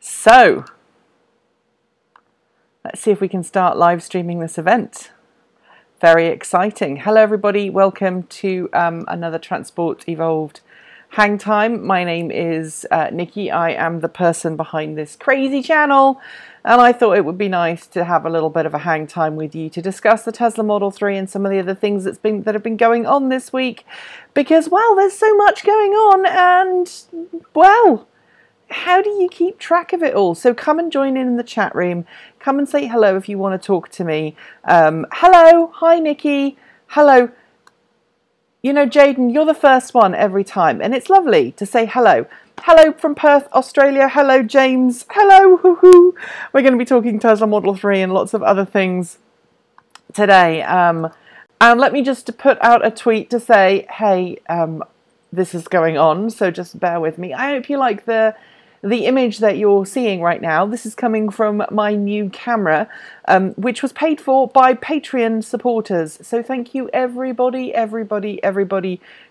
So, let's see if we can start live streaming this event. Very exciting. Hello everybody, welcome to another Transport Evolved hang time. My name is Nikki. I am the person behind this crazy channel, and I thought it would be nice to have a little bit of a hang time with you to discuss the Tesla Model 3 and some of the other things that have been going on this week, because, well, there's so much going on, and, well, how do you keep track of it all? So come and join in the chat room. Come and say hello if you want to talk to me. Hello. Hi, Nikki. Hello. You know, Jaden, you're the first one every time, and it's lovely to say hello. Hello from Perth, Australia. Hello, James. Hello. Hoo-hoo. We're going to be talking Tesla Model 3 and lots of other things today. And let me just put out a tweet to say, hey, this is going on, so just bear with me. I hope you like the image that you're seeing right now. This is coming from my new camera, which was paid for by Patreon supporters. So thank you everybody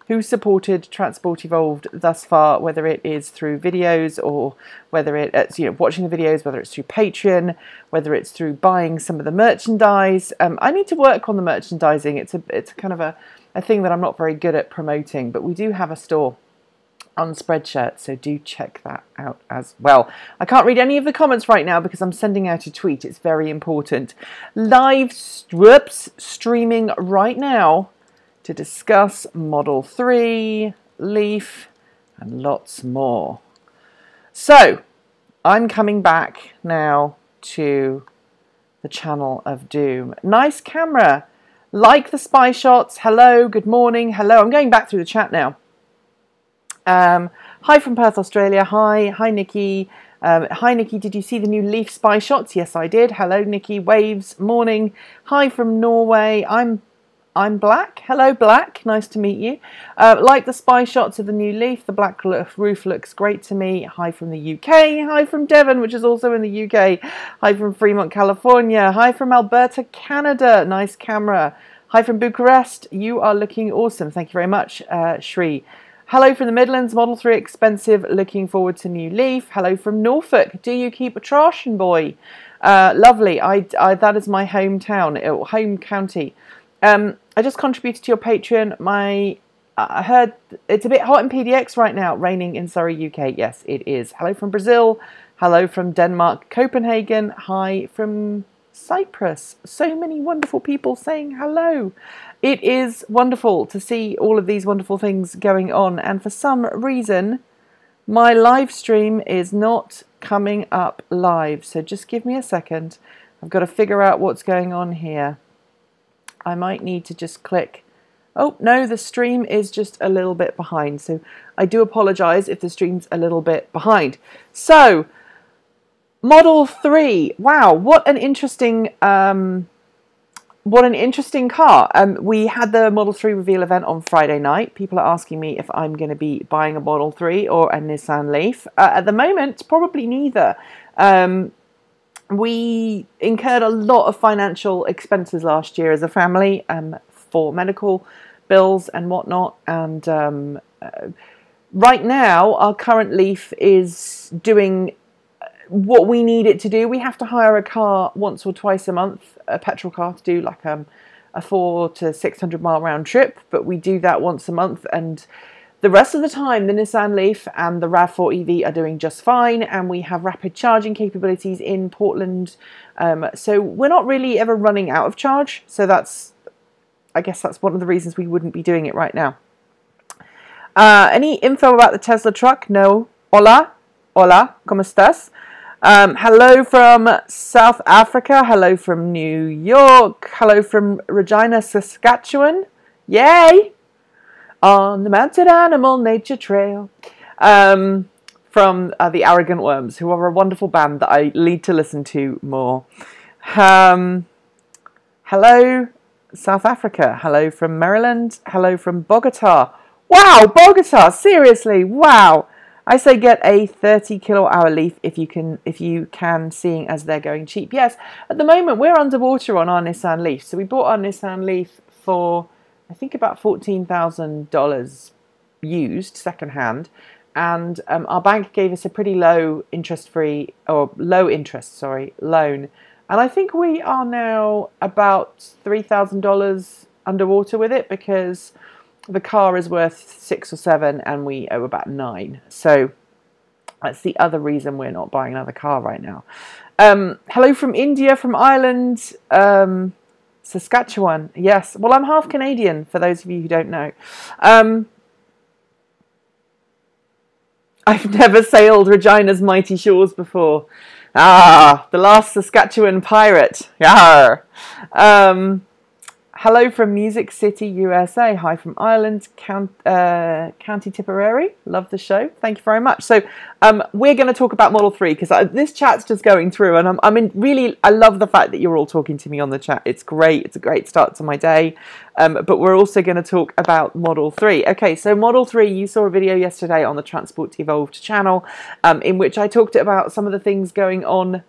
who supported Transport Evolved thus far, whether it is through videos or whether it's watching the videos, whether it's through Patreon, whether it's through buying some of the merchandise. I need to work on the merchandising. It's a kind of a thing that I'm not very good at promoting, but we do have a store on Spreadshirt, so do check that out as well. I can't read any of the comments right now because I'm sending out a tweet. It's very important. Live streaming right now to discuss Model 3, Leaf, and lots more. So, I'm coming back now to the channel of doom. Nice camera. Like the spy shots. Hello, good morning. Hello, I'm going back through the chat now. Hi from Perth, Australia. Hi Nikki. Hi Nikki, did you see the new Leaf spy shots? Yes, I did. Hello Nikki. Waves, morning. Hi from Norway. I'm Black. Hello Black, nice to meet you. Like the spy shots of the new Leaf. The black roof looks great to me. Hi from the UK. Hi from Devon, which is also in the UK. Hi from Fremont, California. Hi from Alberta, Canada. Nice camera. Hi from Bucharest. You are looking awesome. Thank you very much, Shri. Hello from the Midlands, Model 3 expensive, looking forward to new Leaf. Hello from Norfolk, do you keep a Trashion boy? Lovely, that is my hometown, home county. I just contributed to your Patreon. I heard it's a bit hot in PDX right now, raining in Surrey, UK. Yes, it is. Hello from Brazil. Hello from Denmark, Copenhagen. Hi from Cyprus. So many wonderful people saying hello. It is wonderful to see all of these wonderful things going on, and for some reason my live stream is not coming up live, so just give me a second. I've got to figure out what's going on here. I might need to just click. Oh no, the stream is just a little bit behind, so I do apologize if the stream's a little bit behind. So Model 3, wow, what an interesting car. We had the Model 3 reveal event on Friday night. People are asking me if I'm going to be buying a Model 3 or a Nissan Leaf. At the moment, probably neither. We incurred a lot of financial expenses last year as a family for medical bills and whatnot. And right now, our current Leaf is doing what we need it to do. We have to hire a car once or twice a month, a petrol car, to do like a 400 to 600 mile round trip, but we do that once a month, and the rest of the time the Nissan Leaf and the RAV4 EV are doing just fine, and we have rapid charging capabilities in Portland, so we're not really ever running out of charge. So I guess that's one of the reasons we wouldn't be doing it right now. Any info about the Tesla truck? No. Hola, ¿cómo estás? Hello from South Africa. Hello from New York. Hello from Regina, Saskatchewan. Yay! On the Mounted Animal Nature Trail. From the Arrogant Worms, who are a wonderful band that I need to listen to more. Hello, South Africa. Hello from Maryland. Hello from Bogota. Wow, Bogota! Seriously, wow! I say get a 30 kWh Leaf if you can, seeing as they're going cheap. Yes, at the moment we're underwater on our Nissan Leaf. So we bought our Nissan Leaf for, I think, about $14,000 used, secondhand. and our bank gave us a pretty low interest loan, and I think we are now about $3,000 underwater with it, because the car is worth 6 or 7 and we owe about 9. So that's the other reason we're not buying another car right now. Hello from India, from Ireland, Saskatchewan. Yes, well, I'm half Canadian, for those of you who don't know. I've never sailed Regina's mighty shores before. Ah, the last Saskatchewan pirate. Yarr. Hello from Music City, USA. Hi from Ireland, County Tipperary. Love the show. Thank you very much. So we're going to talk about Model 3, because this chat's just going through, and I love the fact that you're all talking to me on the chat. It's great. It's a great start to my day. But we're also going to talk about Model 3. Okay, so Model 3, you saw a video yesterday on the Transport Evolved channel in which I talked about some of the things going on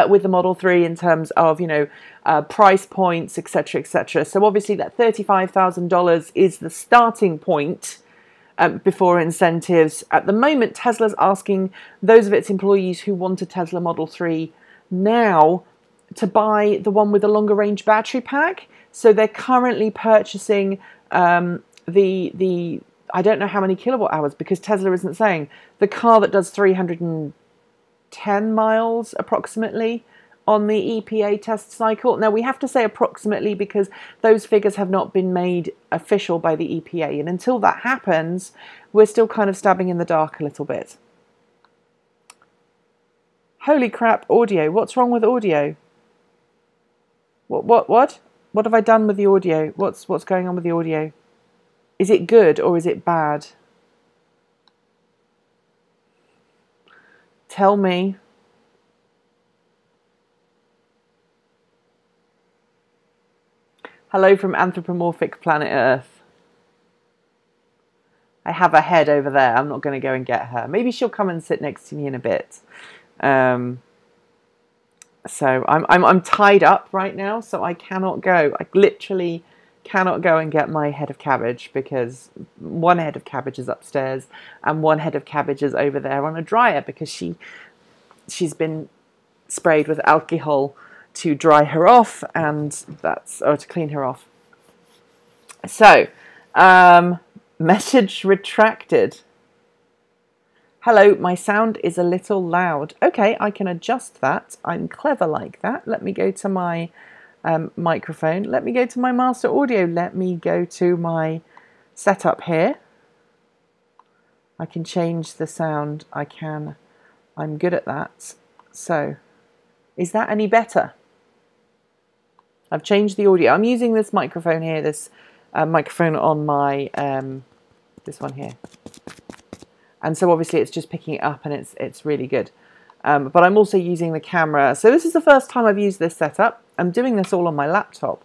with the Model 3 in terms of, price points, etc., etc. So obviously that $35,000 is the starting point before incentives. At the moment, Tesla's asking those of its employees who want a Tesla Model 3 now to buy the one with the longer range battery pack. So they're currently purchasing the I don't know how many kilowatt hours, because Tesla isn't saying, the car that does 310 miles approximately on the EPA test cycle. Now we have to say approximately, because those figures have not been made official by the EPA, and until that happens, we're still kind of stabbing in the dark a little bit. Holy crap, audio. What's wrong with audio? What have I done with the audio? What's going on with the audio? Is it good or is it bad? Tell me. Hello from anthropomorphic planet Earth. I have a head over there. I'm not going to go and get her. Maybe she'll come and sit next to me in a bit. So I'm tied up right now, so I cannot go. I literally cannot go and get my head of cabbage, because one head of cabbage is upstairs and one head of cabbage is over there on a dryer, because she's been sprayed with alcohol to dry her off, and to clean her off. So, message retracted. Hello, my sound is a little loud. Okay, I can adjust that. I'm clever like that. Let me go to my microphone. Let me go to my master audio. Let me go to my setup here. I can change the sound. I'm good at that. So, is that any better? I've changed the audio. I'm using this microphone here, this microphone on my, this one here. And so obviously it's just picking it up, and it's really good. But I'm also using the camera. So this is the first time I've used this setup. I'm doing this all on my laptop.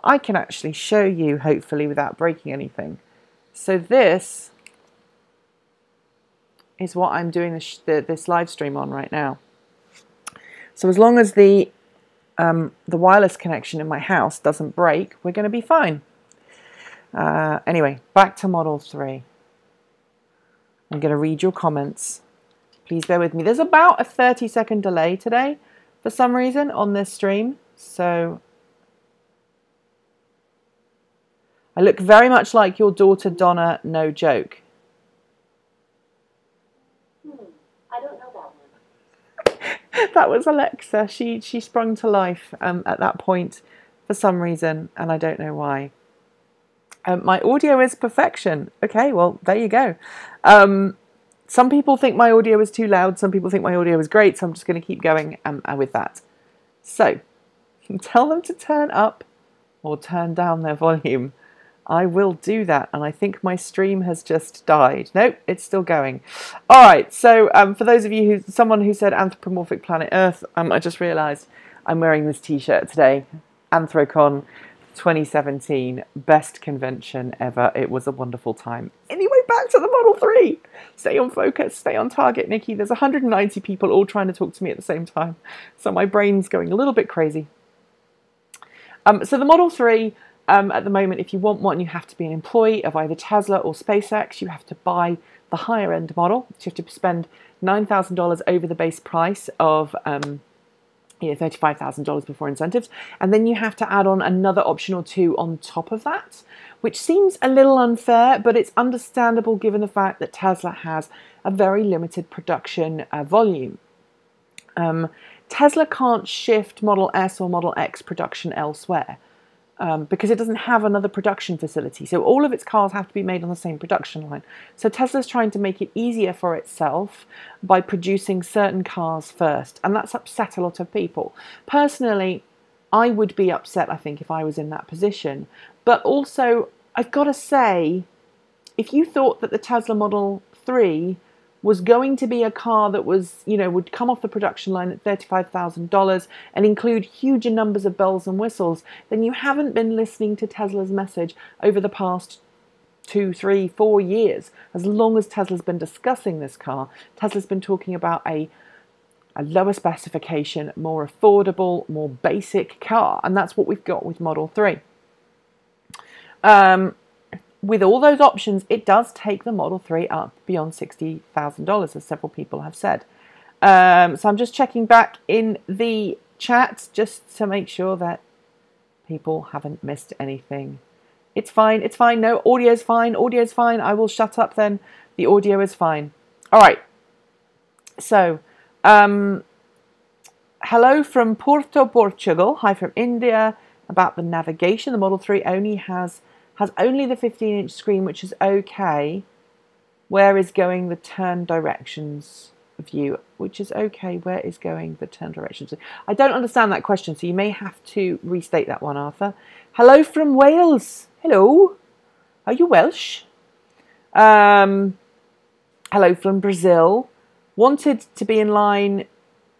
I can actually show you, hopefully, without breaking anything. So this is what I'm doing this live stream on right now. So as long as the wireless connection in my house doesn't break, we're going to be fine. Anyway, back to Model 3. I'm going to read your comments. Please bear with me. There's about a 30-second delay today for some reason on this stream. So I look very much like your daughter Donna, no joke. I don't know that one. That was Alexa. She sprung to life at that point for some reason, and I don't know why. My audio is perfection. Okay, well, there you go. Some people think my audio is too loud. Some people think my audio is great. So I'm just going to keep going with that. So tell them to turn up or turn down their volume. I will do that. And I think my stream has just died. Nope, it's still going. All right. So for those of you someone who said anthropomorphic planet Earth, I just realized I'm wearing this t-shirt today. Anthrocon 2017, best convention ever. It was a wonderful time. Anyway, back to the Model 3. Stay on focus, stay on target, Nikki. There's 190 people all trying to talk to me at the same time. So my brain's going a little bit crazy. So the Model 3, at the moment, if you want one, you have to be an employee of either Tesla or SpaceX. You have to buy the higher end model. So you have to spend $9,000 over the base price of $35,000 before incentives. And then you have to add on another option or two on top of that, which seems a little unfair, but it's understandable given the fact that Tesla has a very limited production volume. Tesla can't shift Model S or Model X production elsewhere because it doesn't have another production facility. So all of its cars have to be made on the same production line. So Tesla's trying to make it easier for itself by producing certain cars first, and that's upset a lot of people. Personally, I would be upset, I think, if I was in that position. But also, I've got to say, if you thought that the Tesla Model 3 was going to be a car that was, would come off the production line at $35,000 and include huge numbers of bells and whistles, then you haven't been listening to Tesla's message over the past 2, 3, 4 years. As long as Tesla's been discussing this car, Tesla's been talking about a lower specification, more affordable, more basic car, and that's what we've got with Model 3. With all those options, it does take the Model 3 up beyond $60,000, as several people have said. So I'm just checking back in the chat just to make sure that people haven't missed anything. It's fine, it's fine. No, audio's fine, audio's fine. I will shut up then. The audio is fine. All right. So, hello from Porto, Portugal. Hi from India. About the navigation, the Model 3 only has only the 15-inch screen, which is okay. Where is going the turn directions view? Which is okay. Where is going the turn directions? I don't understand that question, so you may have to restate that one, Arthur. Hello from Wales. Hello. Are you Welsh? Hello from Brazil. Wanted to be in line,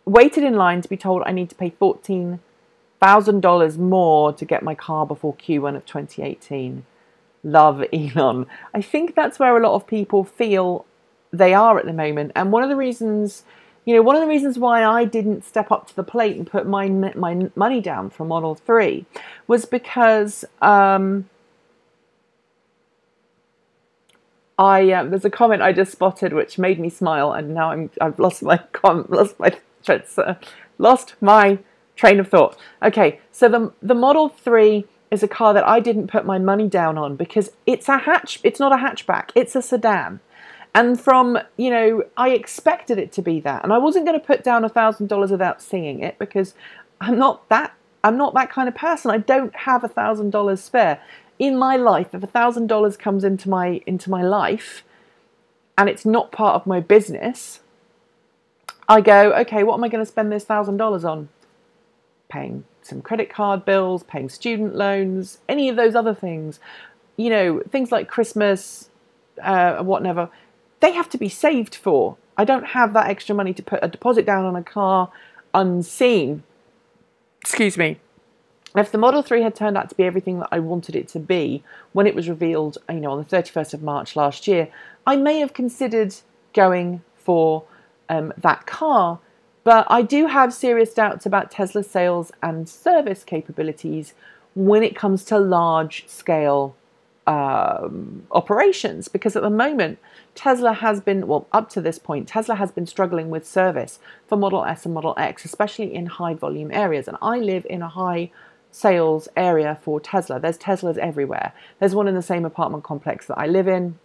waited in line to be told I need to pay $14,000 more to get my car before Q1 of 2018. Love, Elon. I think that's where a lot of people feel they are at the moment. And one of the reasons why I didn't step up to the plate and put my money down for Model 3 was because there's a comment I just spotted which made me smile, and now I've lost my train of thought. Okay, so the Model 3 is a car that I didn't put my money down on because it's not a hatchback, it's a sedan. And I expected it to be that. And I wasn't going to put down $1,000 without seeing it because I'm not that kind of person. I don't have $1,000 spare. In my life, if $1,000 comes into my life and it's not part of my business, I go, okay, what am I going to spend this $1,000 on? Paying some credit card bills, paying student loans, any of those other things. Things like Christmas, whatever, they have to be saved for. I don't have that extra money to put a deposit down on a car unseen. Excuse me. If the Model 3 had turned out to be everything that I wanted it to be when it was revealed, on the 31st of March last year, I may have considered going for that car. But I do have serious doubts about Tesla's sales and service capabilities when it comes to large-scale operations. Because at the moment, Tesla has been, up to this point, Tesla has been struggling with service for Model S and Model X, especially in high-volume areas. And I live in a high-sales area for Tesla. There's Teslas everywhere. There's one in the same apartment complex that I live in.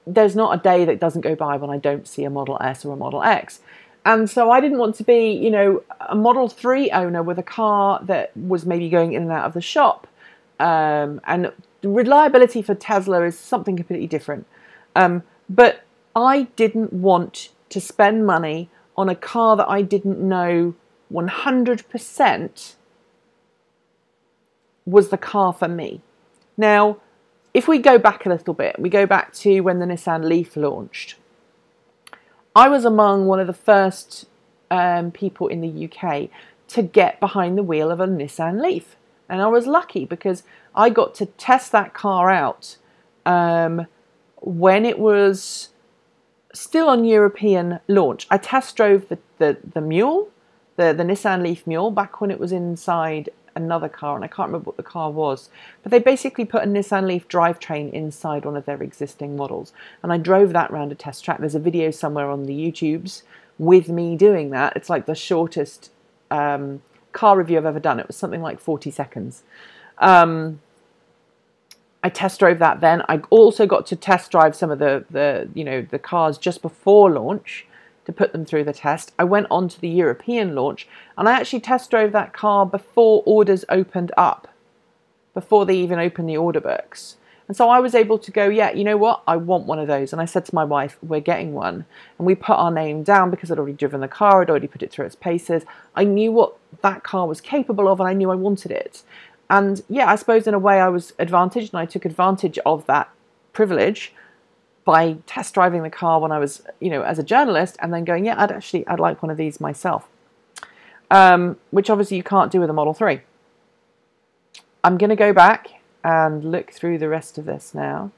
There's not a day that doesn't go by when I don't see a Model S or a Model X. And so I didn't want to be, a Model 3 owner with a car that was maybe going in and out of the shop. And reliability for Tesla is something completely different. But I didn't want to spend money on a car that I didn't know 100% was the car for me. Now, if we go back a little bit, we go back to when the Nissan Leaf launched. I was among one of the first people in the UK to get behind the wheel of a Nissan Leaf. And I was lucky because I got to test that car out when it was still on European launch. I test drove the Mule, the Nissan Leaf Mule, back when it was inside another car, and I can't remember what the car was, but they basically put a Nissan Leaf drivetrain inside one of their existing models, and I drove that around a test track. There's a video somewhere on the YouTubes with me doing that. It's like the shortest car review I've ever done. It was something like 40 seconds. I test drove that then. I also got to test drive some of the cars just before launch to put them through the test. I went on to the European launch, and I actually test drove that car before orders opened up, before they even opened the order books. And so I was able to go, yeah, you know what? I want one of those. And I said to my wife, we're getting one. And we put our name down because I'd already driven the car. I'd already put it through its paces. I knew what that car was capable of, and I knew I wanted it. And yeah, I suppose in a way I was advantaged, and I took advantage of that privilege by test driving the car when I was, as a journalist, and then going, yeah, I'd like one of these myself. Which obviously you can't do with a Model 3. I'm going to go back and look through the rest of this now.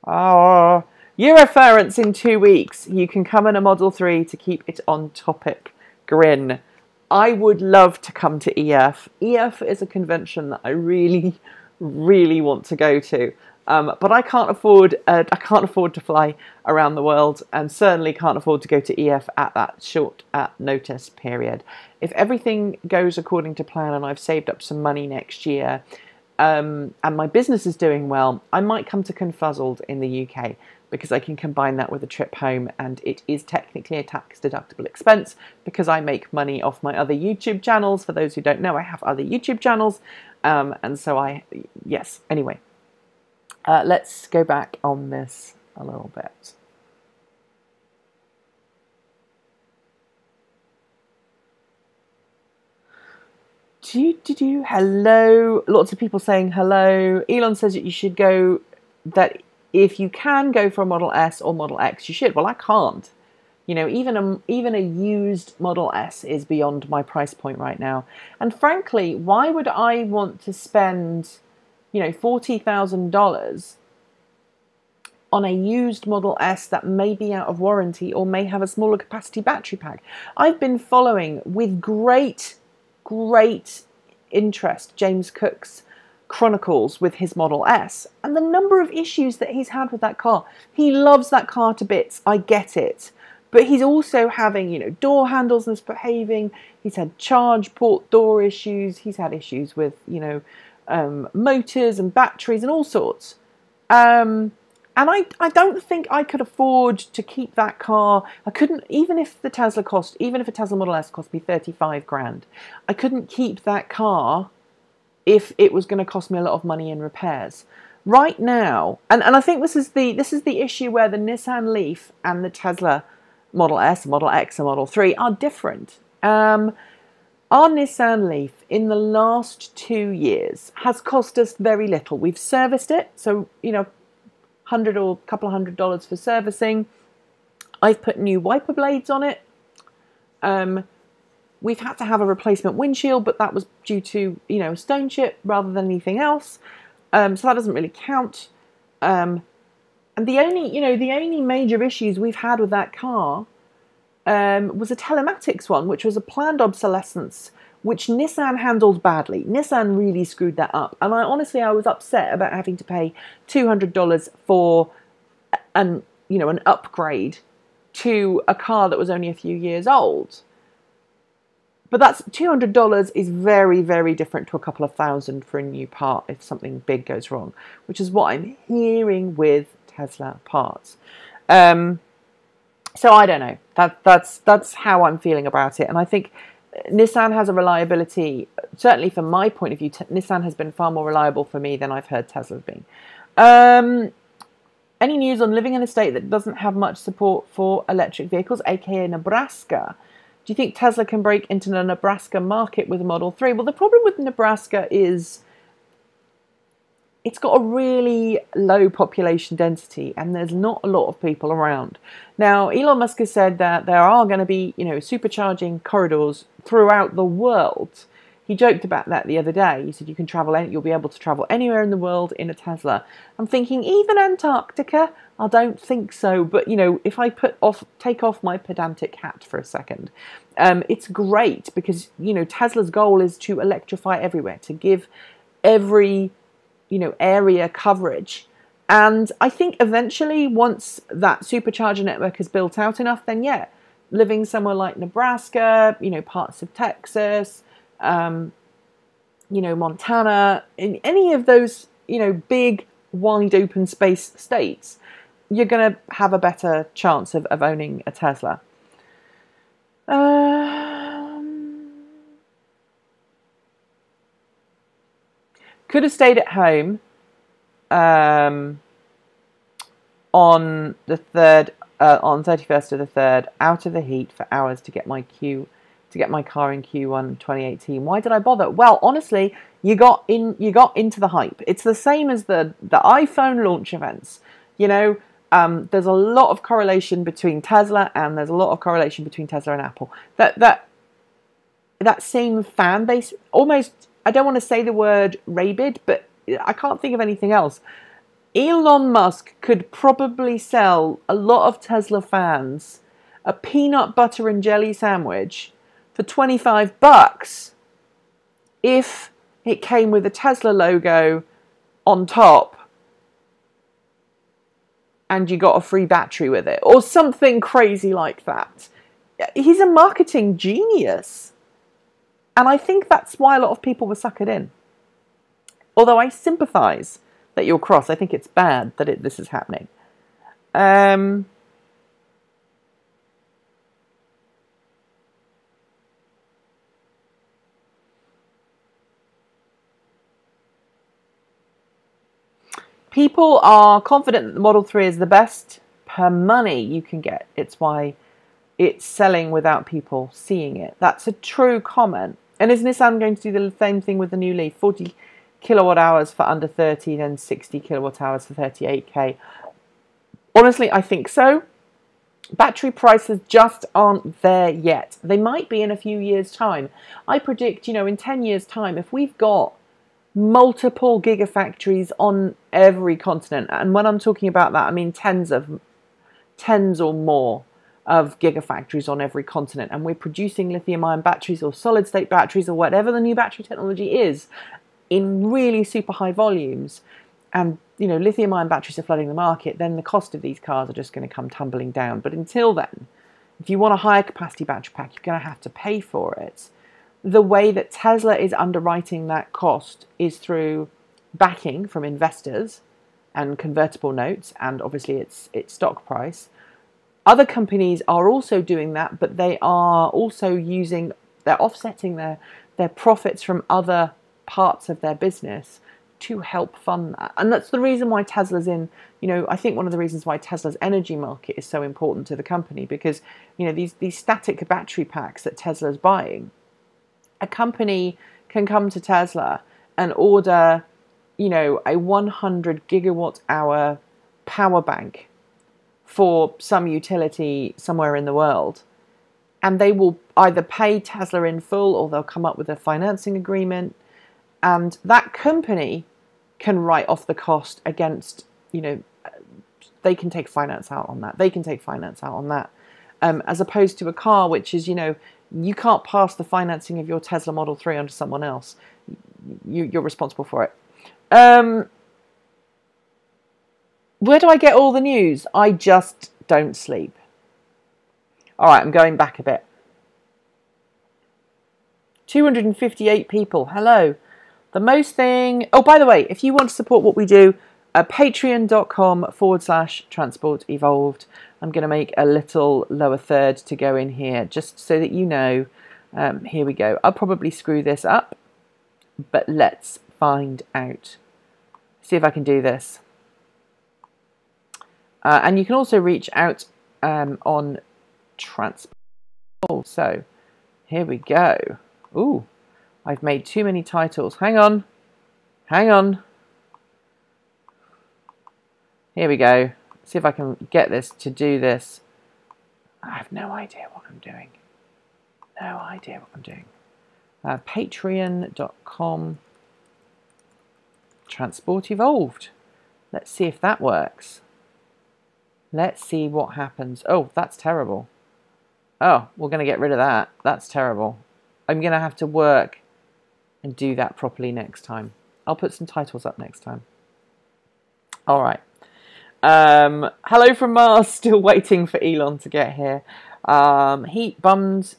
Oh, Euroference in 2 weeks. You can come in a Model 3 to keep it on topic. Grin. I would love to come to EF. EF is a convention that I really, really want to go to, but I can't afford to fly around the world, and certainly can't afford to go to EF at that short notice period. If everything goes according to plan and I've saved up some money next year, and my business is doing well, I might come to Confuzzled in the UK, because I can combine that with a trip home, and it is technically a tax-deductible expense because I make money off my other YouTube channels. For those who don't know, I have other YouTube channels, and so yes. Anyway, let's go back on this a little bit. Hello. Lots of people saying hello. Elon says that you should go, that if you can go for a Model S or Model X, you should. Well, I can't. Even a used Model S is beyond my price point right now. And frankly, why would I want to spend, $40,000 on a used Model S that may be out of warranty or may have a smaller capacity battery pack? I've been following with great interest James Cook's chronicles with his Model S, and the number of issues that he's had with that car. He loves that car to bits, I get it, but he's also having, door handles misbehaving. He's had charge port door issues. He's had issues with, motors and batteries and all sorts. And I don't think I could afford to keep that car. I couldn't, even if a Tesla Model S cost me 35 grand, I couldn't keep that car if it was going to cost me a lot of money in repairs. Right now, and I think this is the issue where the Nissan Leaf and the Tesla Model S, Model X and Model 3 are different. Our Nissan Leaf in the last 2 years has cost us very little. We've serviced it, so $100 or a couple of $100 for servicing. I've put new wiper blades on it. We've had to have a replacement windshield, but that was due to, a stone chip rather than anything else. So that doesn't really count. And the only major issues we've had with that car was a telematics one, which was a planned obsolescence, which Nissan handled badly. Nissan really screwed that up. And I was upset about having to pay $200 for an upgrade to a car that was only a few years old. But that's $200 is very, very different to a couple of thousand for a new part if something big goes wrong, which is what I'm hearing with Tesla parts. So I don't know. That's how I'm feeling about it. And I think Nissan has a reliability, certainly from my point of view, Nissan has been far more reliable for me than I've heard Tesla's been. Any news on living in a state that doesn't have much support for electric vehicles, aka Nebraska? Do you think Tesla can break into the Nebraska market with a Model 3? Well, the problem with Nebraska is it's got a really low population density and there's not a lot of people around. Now, Elon Musk has said that there are going to be, supercharging corridors throughout the world. he joked about that the other day. He said you can travel, you'll be able to travel anywhere in the world in a Tesla. I'm thinking, even Antarctica? I don't think so. But, you know, if I take off my pedantic hat for a second, it's great because, you know, Tesla's goal is to electrify everywhere, to give every, you know, area coverage. And I think eventually, once that supercharger network is built out enough, then yeah, living somewhere like Nebraska, you know, parts of Texas, you know, Montana, in any of those, you know, big, wide open space states, you're going to have a better chance of owning a Tesla. Could have stayed at home on the 3rd, on 31st of the 3rd, out of the heat for hours to get my car in Q1 2018. Why did I bother? Well, honestly, you got into the hype. It's the same as the iPhone launch events. You know, there's a lot of correlation between Tesla, and there's a lot of correlation between Tesla and Apple. That same fan base, almost, I don't want to say the word rabid, but I can't think of anything else. Elon Musk could probably sell a lot of Tesla fans a peanut butter and jelly sandwich for $25 if it came with a Tesla logo on top and you got a free battery with it, or something crazy like that. He's a marketing genius. And I think that's why a lot of people were suckered in. Although I sympathise that you're cross. I think it's bad that this is happening. People are confident that the Model 3 is the best per money you can get. It's why it's selling without people seeing it. That's a true comment. And is Nissan going to do the same thing with the new Leaf? 40 kilowatt hours for under 30, then 60 kilowatt hours for 38k. Honestly, I think so. Battery prices just aren't there yet. They might be in a few years' time. I predict, you know, in 10 years' time, if we've got multiple gigafactories on every continent, and when I'm talking about that, I mean tens or more of gigafactories on every continent, and we're producing lithium-ion batteries or solid-state batteries or whatever the new battery technology is in really super high volumes, and you know, lithium-ion batteries are flooding the market, then the cost of these cars are just going to come tumbling down. But until then, if you want a higher capacity battery pack, you're going to have to pay for it. The way that Tesla is underwriting that cost is through backing from investors and convertible notes, and obviously its stock price. Other companies are also doing that, but they are also they're offsetting their profits from other parts of their business to help fund that. And that's the reason why Tesla's in, you know, I think one of the reasons why Tesla's energy market is so important to the company, because, you know, these static battery packs that Tesla's buying, a company can come to Tesla and order, you know, a 100 gigawatt hour power bank for some utility somewhere in the world, and they will either pay Tesla in full or they'll come up with a financing agreement, and that company can write off the cost against, you know, they can take finance out on that. They can take finance out on that. As opposed to a car, which is, you know, you can't pass the financing of your Tesla Model 3 onto someone else. You're responsible for it. Where do I get all the news? I just don't sleep. All right, I'm going back a bit. 258 people. Hello. The most thing... Oh, by the way, if you want to support what we do, patreon.com/transport evolved. I'm going to make a little lower third to go in here, just so that you know. Here we go. I'll probably screw this up, but let's find out. See if I can do this. And you can also reach out on transport. So here we go. Ooh, I've made too many titles. Hang on. Hang on. Here we go. See if I can get this to do this. I have no idea what I'm doing. No idea what I'm doing. Patreon.com Transport Evolved. Let's see if that works. Let's see what happens. Oh, that's terrible. Oh, we're going to get rid of that. That's terrible. I'm going to have to work and do that properly next time. I'll put some titles up next time. All right. Hello from Mars. Still waiting for Elon to get here. Heat bummed.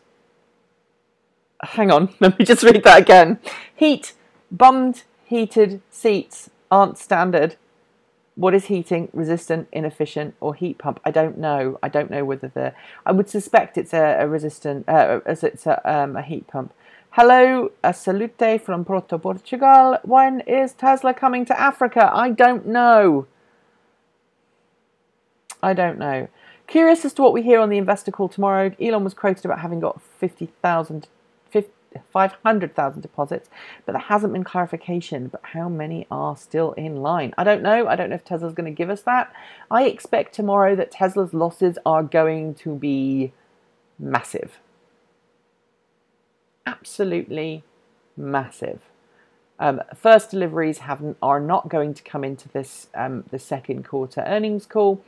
Hang on. Let me just read that again. Heat bummed heated seats aren't standard. What is heating? Resistant, inefficient, or heat pump? I don't know. I don't know whether they're... I would suspect it's a resistant, as it's a heat pump. Hello, a salute from Porto, Portugal. When is Tesla coming to Africa? I don't know. I don't know. Curious as to what we hear on the investor call tomorrow. Elon was quoted about having got 500,000 deposits, but there hasn't been clarification. But how many are still in line? I don't know. I don't know if Tesla's going to give us that. I expect tomorrow that Tesla's losses are going to be massive. Absolutely massive. First deliveries are not going to come into this the second quarter earnings call.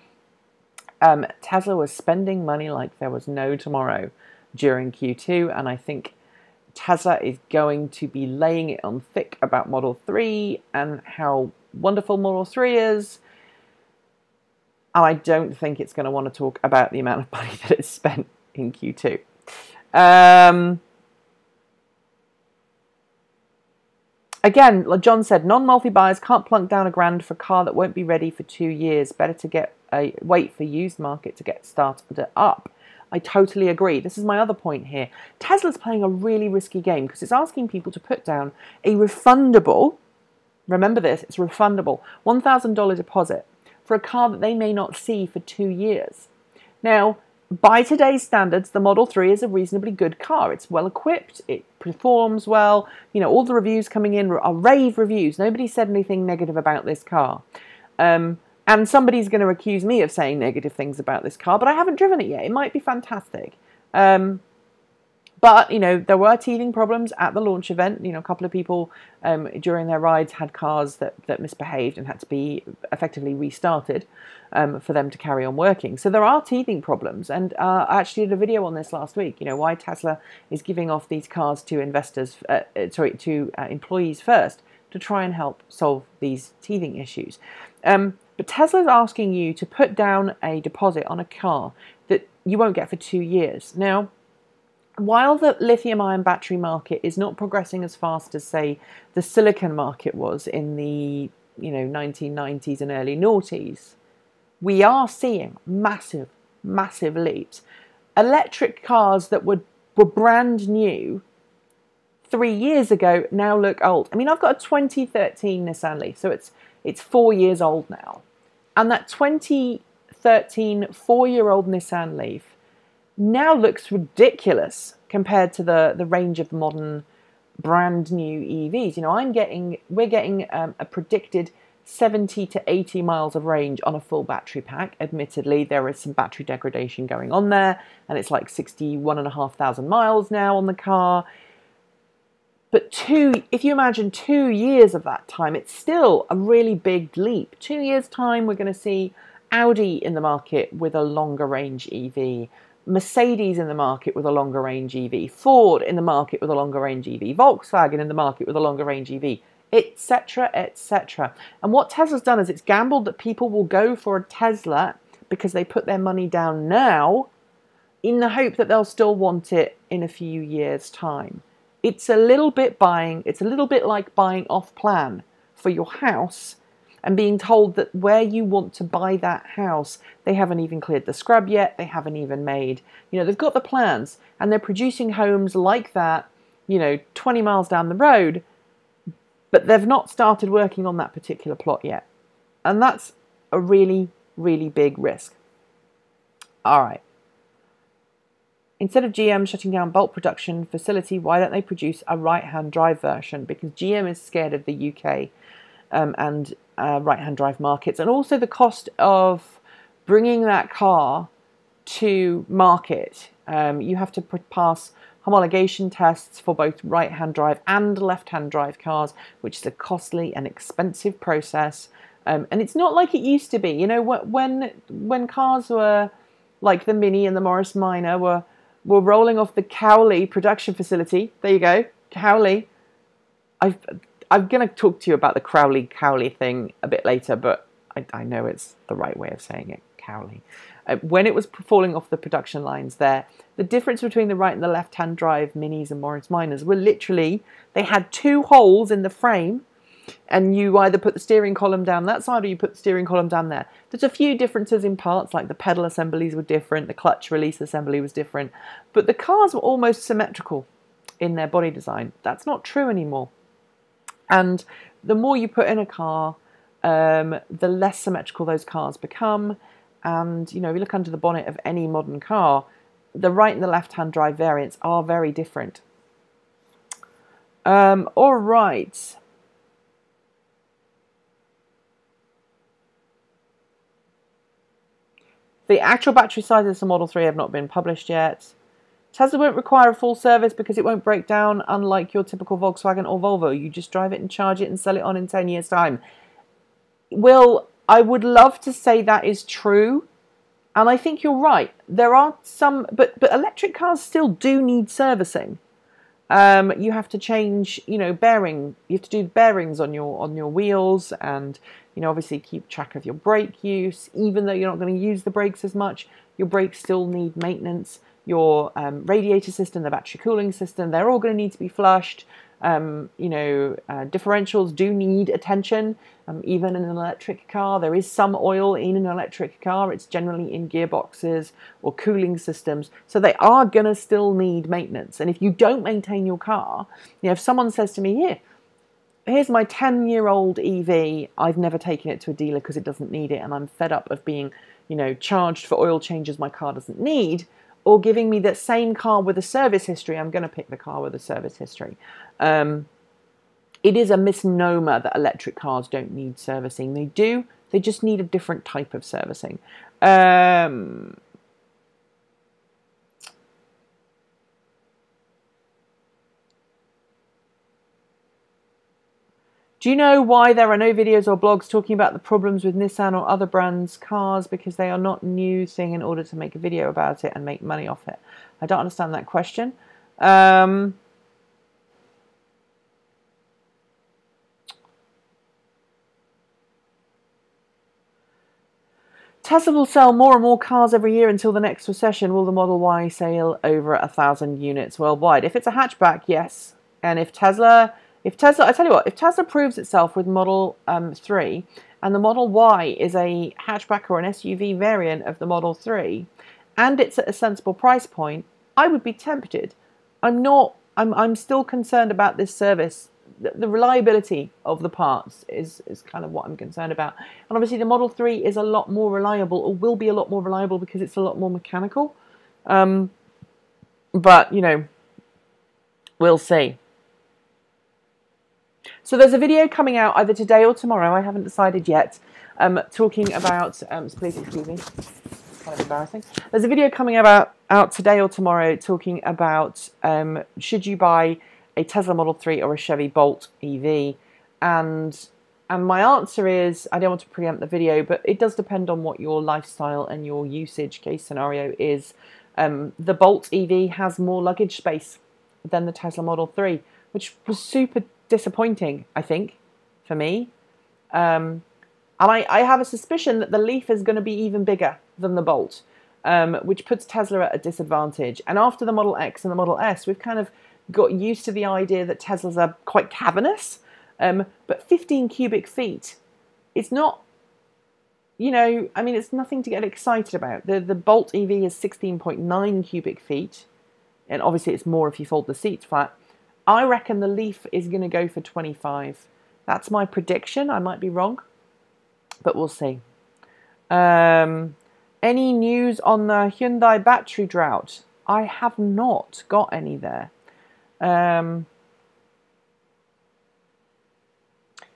Tesla was spending money like there was no tomorrow during Q2, and I think Tesla is going to be laying it on thick about Model 3 and how wonderful Model 3 is. And I don't think it's going to want to talk about the amount of money that it's spent in Q2. Again, like John said, non-multi-buyers can't plunk down $1,000 for a car that won't be ready for 2 years. Better to wait for used market to get started up. I totally agree. This is my other point here. Tesla's playing a really risky game because it's asking people to put down a refundable, remember this, it's refundable, $1,000 deposit for a car that they may not see for 2 years. Now, by today's standards, the Model 3 is a reasonably good car. It's well equipped. It performs well. You know, all the reviews coming in are rave reviews. Nobody said anything negative about this car. And somebody's going to accuse me of saying negative things about this car, but I haven't driven it yet. It might be fantastic. But, you know, there were teething problems at the launch event. You know, a couple of people during their rides had cars that misbehaved and had to be effectively restarted for them to carry on working. So there are teething problems. And I actually did a video on this last week, you know, why Tesla is giving off these cars to investors, to employees first to try and help solve these teething issues. But Tesla's asking you to put down a deposit on a car that you won't get for 2 years. Now, while the lithium-ion battery market is not progressing as fast as, say, the silicon market was in the 1990s and early noughties, we are seeing massive, massive leaps. Electric cars that were brand new 3 years ago now look old. I mean, I've got a 2013 Nissan Leaf, so it's 4 years old now. And that 2013 4-year-old Nissan Leaf now looks ridiculous compared to the range of modern brand new EVs. You know, we're getting a predicted 70 to 80 miles of range on a full battery pack. Admittedly, there is some battery degradation going on there, and it's like 61,500 miles now on the car. But if you imagine 2 years of that time, it's still a really big leap. 2 years' time, we're going to see Audi in the market with a longer range EV, Mercedes in the market with a longer range EV, Ford in the market with a longer range EV, Volkswagen in the market with a longer range EV, etc., etc. And what Tesla's done is it's gambled that people will go for a Tesla because they put their money down now in the hope that they'll still want it in a few years' time. It's a little bit like buying off plan for your house and being told that where you want to buy that house, they haven't even cleared the scrub yet, they haven't even made, they've got the plans and they're producing homes like that, 20 miles down the road, but they've not started working on that particular plot yet. And that's a really, really big risk. All right. Instead of GM shutting down bulk production facility, why don't they produce a right-hand drive version? Because GM is scared of the UK and right-hand drive markets, and also the cost of bringing that car to market You have to pass homologation tests for both right-hand drive and left-hand drive cars, which is a costly and expensive process. And it's not like it used to be. You know, when cars were like the Mini and the Morris Minor were rolling off the Cowley production facility. There you go, Cowley. I'm going to talk to you about the Cowley thing a bit later, but I know it's the right way of saying it, Cowley. When it was falling off the production lines there, the difference between the right and the left-hand drive Minis and Morris Minors were literally, they had two holes in the frame, and you either put the steering column down that side or you put the steering column down there. There's a few differences in parts, like the pedal assemblies were different, the clutch release assembly was different, but the cars were almost symmetrical in their body design. That's not true anymore. And the more you put in a car, the less symmetrical those cars become. And, you know, if you look under the bonnet of any modern car, the right and the left-hand drive variants are very different. All right. The actual battery sizes of the Model 3 have not been published yet. Tesla won't require a full service because it won't break down, unlike your typical Volkswagen or Volvo. You just drive it and charge it and sell it on in 10 years' time. Will, I would love to say that is true, and I think you're right. There are some, but electric cars still do need servicing. You have to change, you know, bearing. You have to do bearings on your wheels, and you know, obviously keep track of your brake use. Even though you're not going to use the brakes as much, your brakes still need maintenance. Your radiator system, the battery cooling system, they're all going to need to be flushed. Differentials do need attention. Even in an electric car, there is some oil in an electric car. It's generally in gearboxes or cooling systems. So they are going to still need maintenance. And if you don't maintain your car, you know, if someone says to me, here's my 10-year-old EV, I've never taken it to a dealer because it doesn't need it, and I'm fed up of being, you know, charged for oil changes my car doesn't need, or giving me that same car with a service history, I'm going to pick the car with a service history. It is a misnomer that electric cars don't need servicing. They do. They just need a different type of servicing. Do you know why there are no videos or blogs talking about the problems with Nissan or other brands' cars? Because they are not a new thing in order to make a video about it and make money off it. I don't understand that question. Tesla will sell more and more cars every year until the next recession. Will the Model Y sell over 1,000 units worldwide? If it's a hatchback, yes. And if Tesla, I tell you what, if Tesla proves itself with Model 3 and the Model Y is a hatchback or an SUV variant of the Model 3 and it's at a sensible price point, I would be tempted. I'm still concerned about this service. The reliability of the parts is kind of what I'm concerned about. And obviously the Model 3 is a lot more reliable, or will be a lot more reliable because it's a lot more mechanical. But, you know, we'll see. So there's a video coming out either today or tomorrow, I haven't decided yet, talking about, so please excuse me, it's kind of embarrassing. There's a video coming out today or tomorrow talking about should you buy a Tesla Model 3 or a Chevy Bolt EV, and my answer is, I don't want to preempt the video, but it does depend on what your lifestyle and your usage case scenario is. The Bolt EV has more luggage space than the Tesla Model 3, which was super disappointing, I think, for me. And I have a suspicion that the Leaf is going to be even bigger than the Bolt, which puts Tesla at a disadvantage. And after the Model X and the Model S, we've kind of got used to the idea that Teslas are quite cavernous, but 15 cubic feet, it's not, you know, I mean, it's nothing to get excited about. The Bolt EV is 16.9 cubic feet, and obviously it's more if you fold the seats flat. I reckon the Leaf is going to go for 25. That's my prediction. I might be wrong, but we'll see. Any news on the Hyundai battery drought? I have not got any there.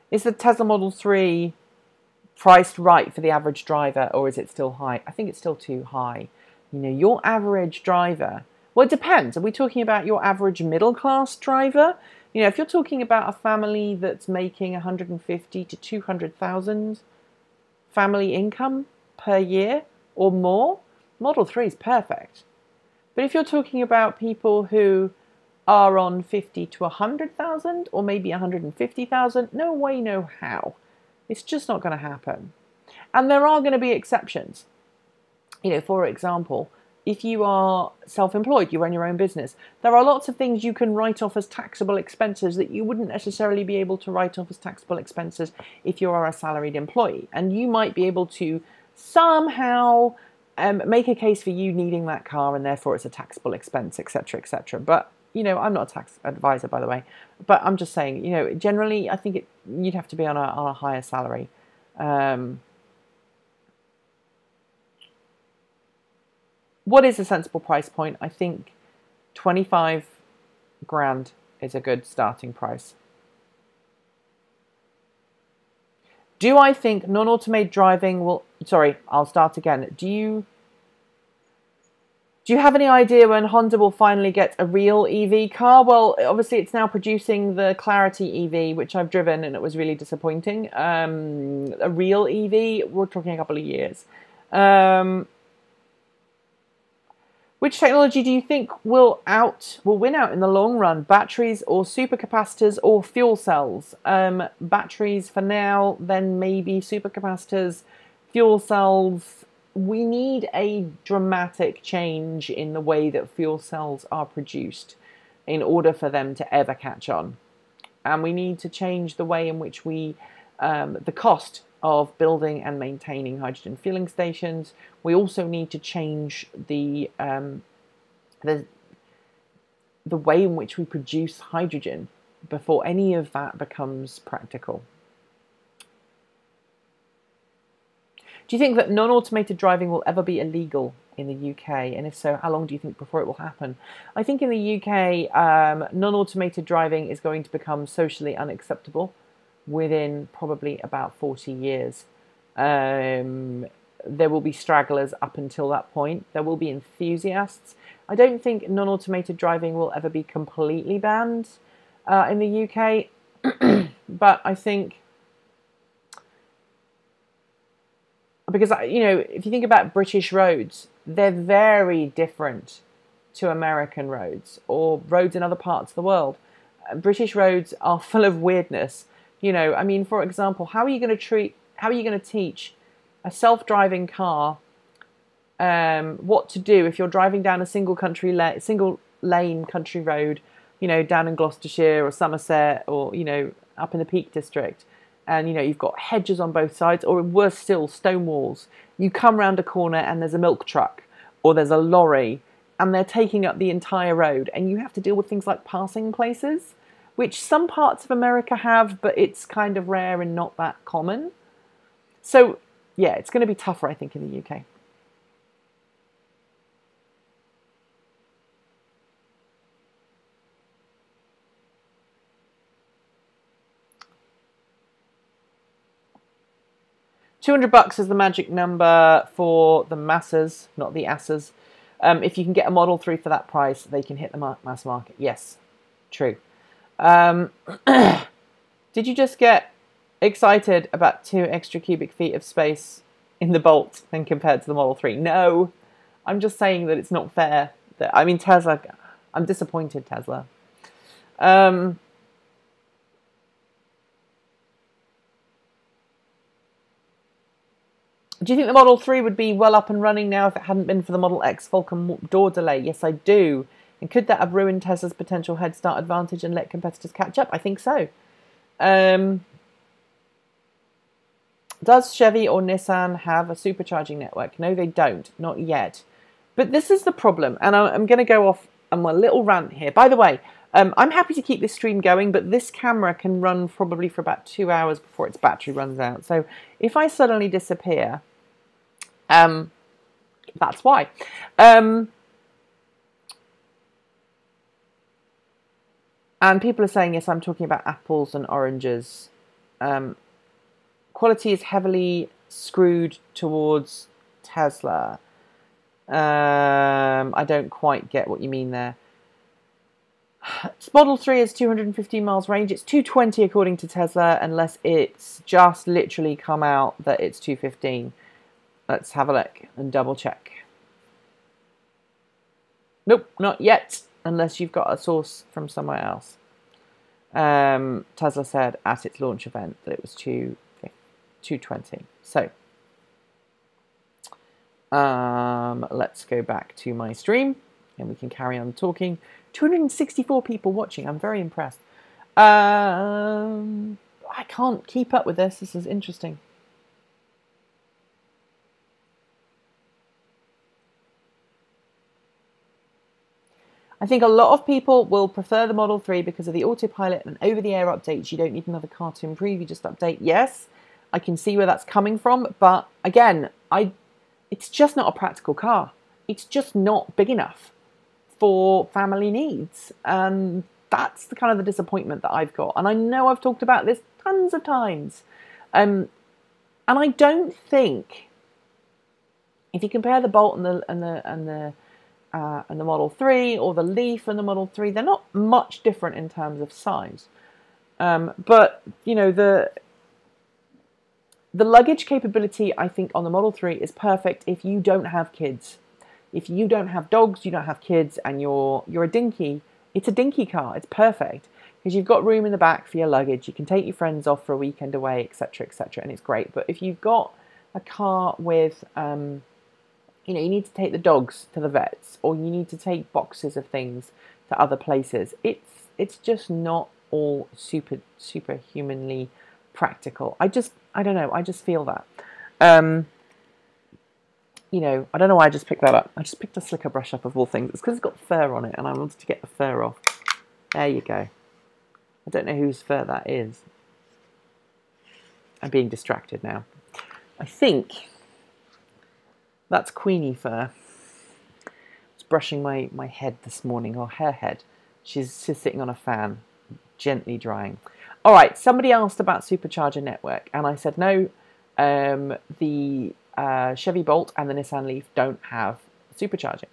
Is the Tesla Model 3 priced right for the average driver, or is it still high? I think it's still too high. You know, your average driver, well, it depends. Are we talking about your average middle class driver? You know, if you're talking about a family that's making 150 to 200,000 family income per year or more, Model 3 is perfect. But if you're talking about people who are on 50 to 100,000 or maybe 150,000, no way, no how. It's just not going to happen. And there are going to be exceptions. You know, for example, if you are self-employed, you run your own business, there are lots of things you can write off as taxable expenses that you wouldn't necessarily be able to write off as taxable expenses if you are a salaried employee. And you might be able to somehow make a case for you needing that car and therefore it's a taxable expense, etc., etc. But, you know, I'm not a tax advisor, by the way, but I'm just saying, you know, generally I think you'd have to be on a higher salary. What is a sensible price point? I think 25 grand is a good starting price. Do I think non-automated driving will... Sorry, I'll start again. Do you have any idea when Honda will finally get a real EV car? Well, obviously it's now producing the Clarity EV, which I've driven and it was really disappointing. A real EV, we're talking a couple of years. Which technology do you think will win out in the long run? Batteries or supercapacitors or fuel cells? Batteries for now, then maybe supercapacitors, fuel cells. We need a dramatic change in the way that fuel cells are produced in order for them to ever catch on. And we need to change the way in which we, the cost of building and maintaining hydrogen filling stations. We also need to change the way in which we produce hydrogen before any of that becomes practical. Do you think that non-automated driving will ever be illegal in the UK? And if so, how long do you think before it will happen? I think in the UK, non-automated driving is going to become socially unacceptable within probably about 40 years. There will be stragglers up until that point. There will be enthusiasts. I don't think non-automated driving will ever be completely banned in the UK, but I think, because, you know, if you think about British roads, they're very different to American roads or roads in other parts of the world. British roads are full of weirdness. You know, I mean, for example, how are you going to teach a self-driving car what to do if you're driving down a single lane country road, you know, down in Gloucestershire or Somerset or, you know, up in the Peak District, and, you know, you've got hedges on both sides, or worse still, stone walls. You come round a corner and there's a milk truck or there's a lorry and they're taking up the entire road, and you have to deal with things like passing places, which some parts of America have, but it's kind of rare and not that common. So, yeah, it's going to be tougher, I think, in the UK. $200 is the magic number for the masses, not the asses. If you can get a Model 3 for that price, they can hit the mass market. Yes, true. Did you just get excited about 2 extra cubic feet of space in the Bolt than compared to the Model 3? No, I'm just saying that it's not fair. I mean, Tesla, I'm disappointed, Tesla. Do you think the Model 3 would be well up and running now if it hadn't been for the Model X Falcon door delay? Yes, I do. And could that have ruined Tesla's potential head start advantage and let competitors catch up? I think so. Does Chevy or Nissan have a supercharging network? No, they don't. Not yet. But this is the problem. And I'm going to go off on my little rant here. By the way, I'm happy to keep this stream going, but this camera can run probably for about 2 hours before its battery runs out. So if I suddenly disappear, that's why. And people are saying, yes, I'm talking about apples and oranges. Quality is heavily screwed towards Tesla. I don't quite get what you mean there. Model 3 is 215 miles range. It's 220 according to Tesla, unless it's just literally come out that it's 215. Let's have a look and double check. Nope, not yet, unless you've got a source from somewhere else. Tesla said at its launch event that it was 220. So let's go back to my stream and we can carry on talking. 264 people watching. I'm very impressed. I can't keep up with this. This is interesting. I think a lot of people will prefer the Model 3 because of the autopilot and over-the-air updates. You don't need another car to improve, you just update. Yes, I can see where that's coming from, but again, it's just not a practical car. It's just not big enough for family needs, and that's the kind of the disappointment that I've got. And I know I've talked about this tons of times, and I don't think, if you compare the Bolt and the Model 3 or the Leaf and the Model 3, they're not much different in terms of size. But you know, the luggage capability, I think, on the Model 3 is perfect if you don't have kids. If you don't have dogs, you don't have kids, and you're a dinky, it's a dinky car. It's perfect because you've got room in the back for your luggage. You can take your friends off for a weekend away, etc., etc., and it's great. But if you've got a car with, you know, you need to take the dogs to the vets, or you need to take boxes of things to other places, it's just not all super humanly practical. I don't know. I just feel that. You know, I don't know why I just picked that up. I just picked a slicker brush up of all things. It's because it's got fur on it, and I wanted to get the fur off. There you go. I don't know whose fur that is. I'm being distracted now. I think that's Queenie fur. I was brushing my head this morning, or her head. She's sitting on a fan, gently drying. All right, somebody asked about supercharger network, and I said no. The Chevy Bolt and the Nissan Leaf don't have supercharging.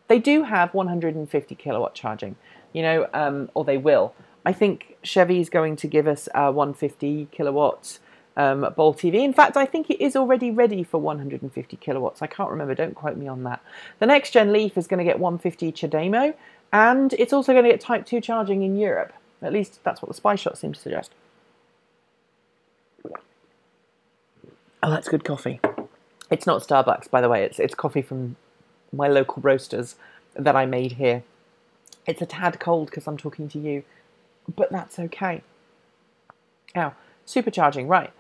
They do have 150 kilowatt charging, you know, or they will. I think Chevy's going to give us 150 kilowatts Bolt EV. In fact, I think it is already ready for 150 kilowatts. I can't remember. Don't quote me on that. The next gen Leaf is going to get 150 CHAdeMO, and it's also going to get Type 2 charging in Europe. At least that's what the spy shot seems to suggest. Oh, that's good coffee. It's not Starbucks, by the way. It's coffee from my local roasters that I made here. It's a tad cold because I'm talking to you, but that's okay. Now, supercharging, right.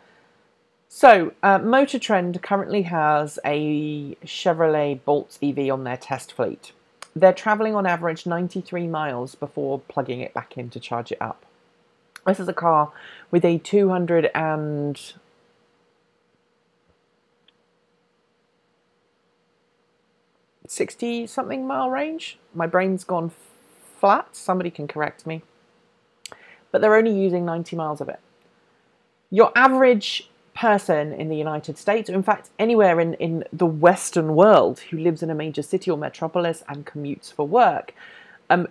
So, Motor Trend currently has a Chevrolet Bolt EV on their test fleet. They're travelling on average 93 miles before plugging it back in to charge it up. This is a car with a 260-something mile range. My brain's gone flat. Somebody can correct me. But they're only using 90 miles of it. Your average person in the United States, or in fact anywhere in the Western world who lives in a major city or metropolis and commutes for work,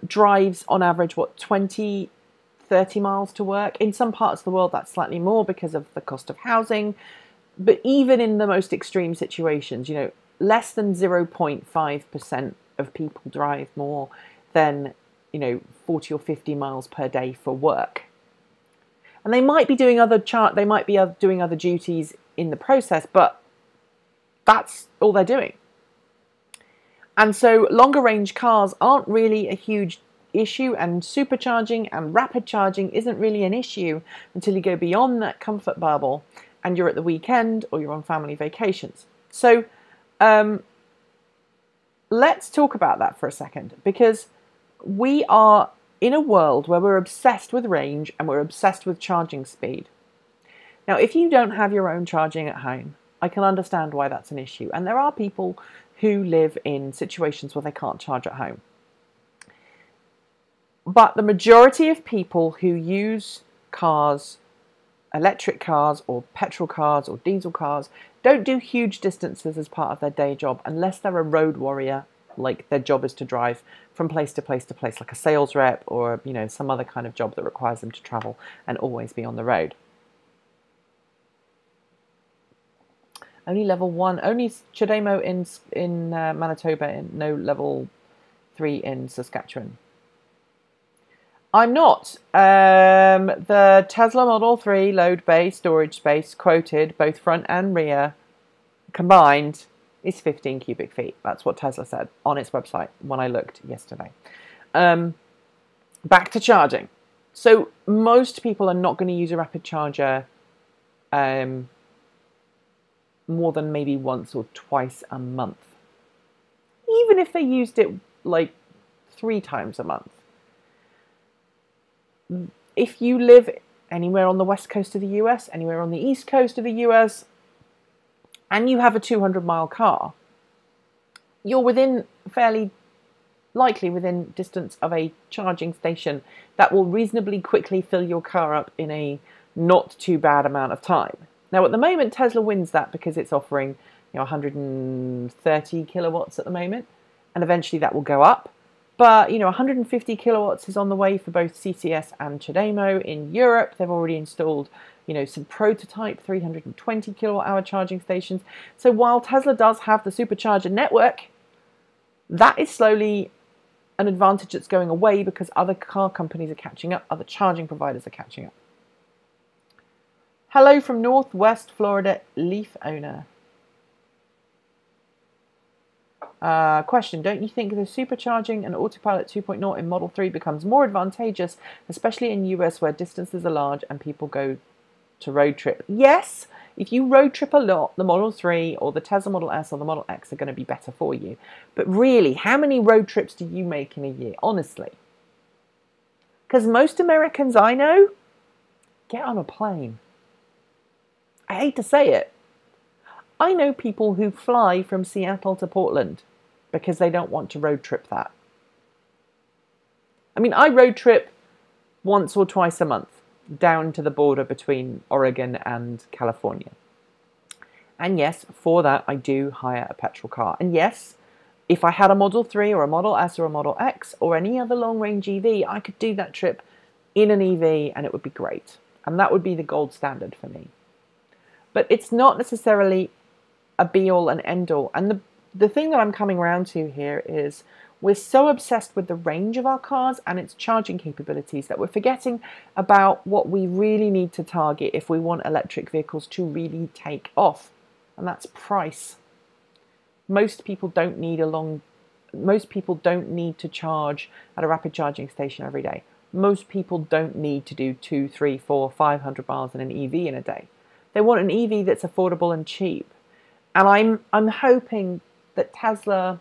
drives on average, 20, 30 miles to work. In some parts of the world that's slightly more because of the cost of housing. But even in the most extreme situations, you know, less than 0.5% of people drive more than, you know, 40 or 50 miles per day for work. And they might be doing other doing other duties in the process, but that's all they're doing. And so longer range cars aren't really a huge issue, and supercharging and rapid charging isn't really an issue until you go beyond that comfort bubble and you're at the weekend or you're on family vacations. So let's talk about that for a second, because we are in a world where we're obsessed with range and we're obsessed with charging speed. Now, if you don't have your own charging at home, I can understand why that's an issue. And there are people who live in situations where they can't charge at home. But the majority of people who use cars, electric cars or petrol cars or diesel cars, don't do huge distances as part of their day job unless they're a road warrior, like their job is to drive from place to place to place, like a sales rep or, you know, some other kind of job that requires them to travel and always be on the road. Only level 1, only Chademo in Manitoba, and no level 3 in Saskatchewan. I'm not. The Tesla Model 3 load bay storage space quoted, both front and rear, combined, is 15 cubic feet. That's what Tesla said on its website when I looked yesterday. Back to charging. So most people are not going to use a rapid charger more than maybe once or twice a month. Even if they used it like 3 times a month. If you live anywhere on the west coast of the US, anywhere on the east coast of the US, and you have a 200-mile car, you're fairly likely within distance of a charging station that will reasonably quickly fill your car up in a not too bad amount of time. Now, at the moment, Tesla wins that because it's offering, you know, 130 kilowatts at the moment, and eventually that will go up. But, you know, 150 kilowatts is on the way for both CCS and Chademo. In Europe, they've already installed, you know, some prototype 320 kilowatt hour charging stations. So while Tesla does have the supercharger network, that is slowly an advantage that's going away because other car companies are catching up, other charging providers are catching up. Hello from Northwest Florida, Leaf owner. Question, don't you think the supercharging and autopilot 2.0 in Model 3 becomes more advantageous, especially in US where distances are large and people go to road trip? Yes, if you road trip a lot, the Model 3 or the Tesla Model S or the Model X are going to be better for you. But really, how many road trips do you make in a year, honestly? Because most Americans I know get on a plane. I hate to say it. I know people who fly from Seattle to Portland because they don't want to road trip that. I mean, I road trip once or twice a month down to the border between Oregon and California. And yes, for that, I do hire a petrol car. And yes, if I had a Model 3 or a Model S or a Model X or any other long-range EV, I could do that trip in an EV and it would be great. And that would be the gold standard for me. But it's not necessarily a be-all and end-all. And the thing that I'm coming around to here is we're so obsessed with the range of our cars and its charging capabilities that we're forgetting about what we really need to target if we want electric vehicles to really take off. And that's price. Most people don't need to charge at a rapid charging station every day. Most people don't need to do 200, 300, 400, 500 miles in an EV in a day. They want an EV that's affordable and cheap. And I'm hoping that Tesla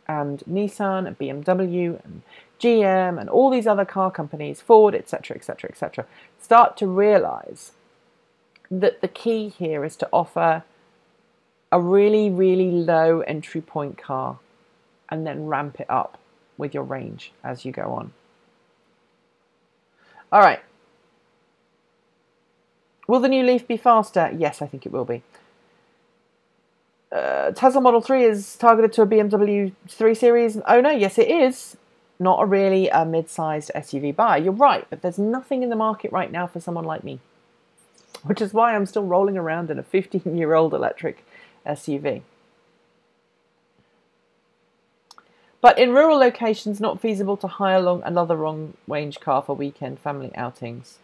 and Nissan and BMW and GM and all these other car companies, Ford, etc., etc., etc., start to realize that the key here is to offer a really, really low entry point car and then ramp it up with your range as you go on. All right. Will the new Leaf be faster? Yes, I think it will be. Tesla Model 3 is targeted to a BMW 3 Series owner. Yes, it is. Not really a mid-sized SUV buyer. You're right, but there's nothing in the market right now for someone like me, which is why I'm still rolling around in a 15-year-old electric SUV. But in rural locations, not feasible to hire another long-range car for weekend family outings.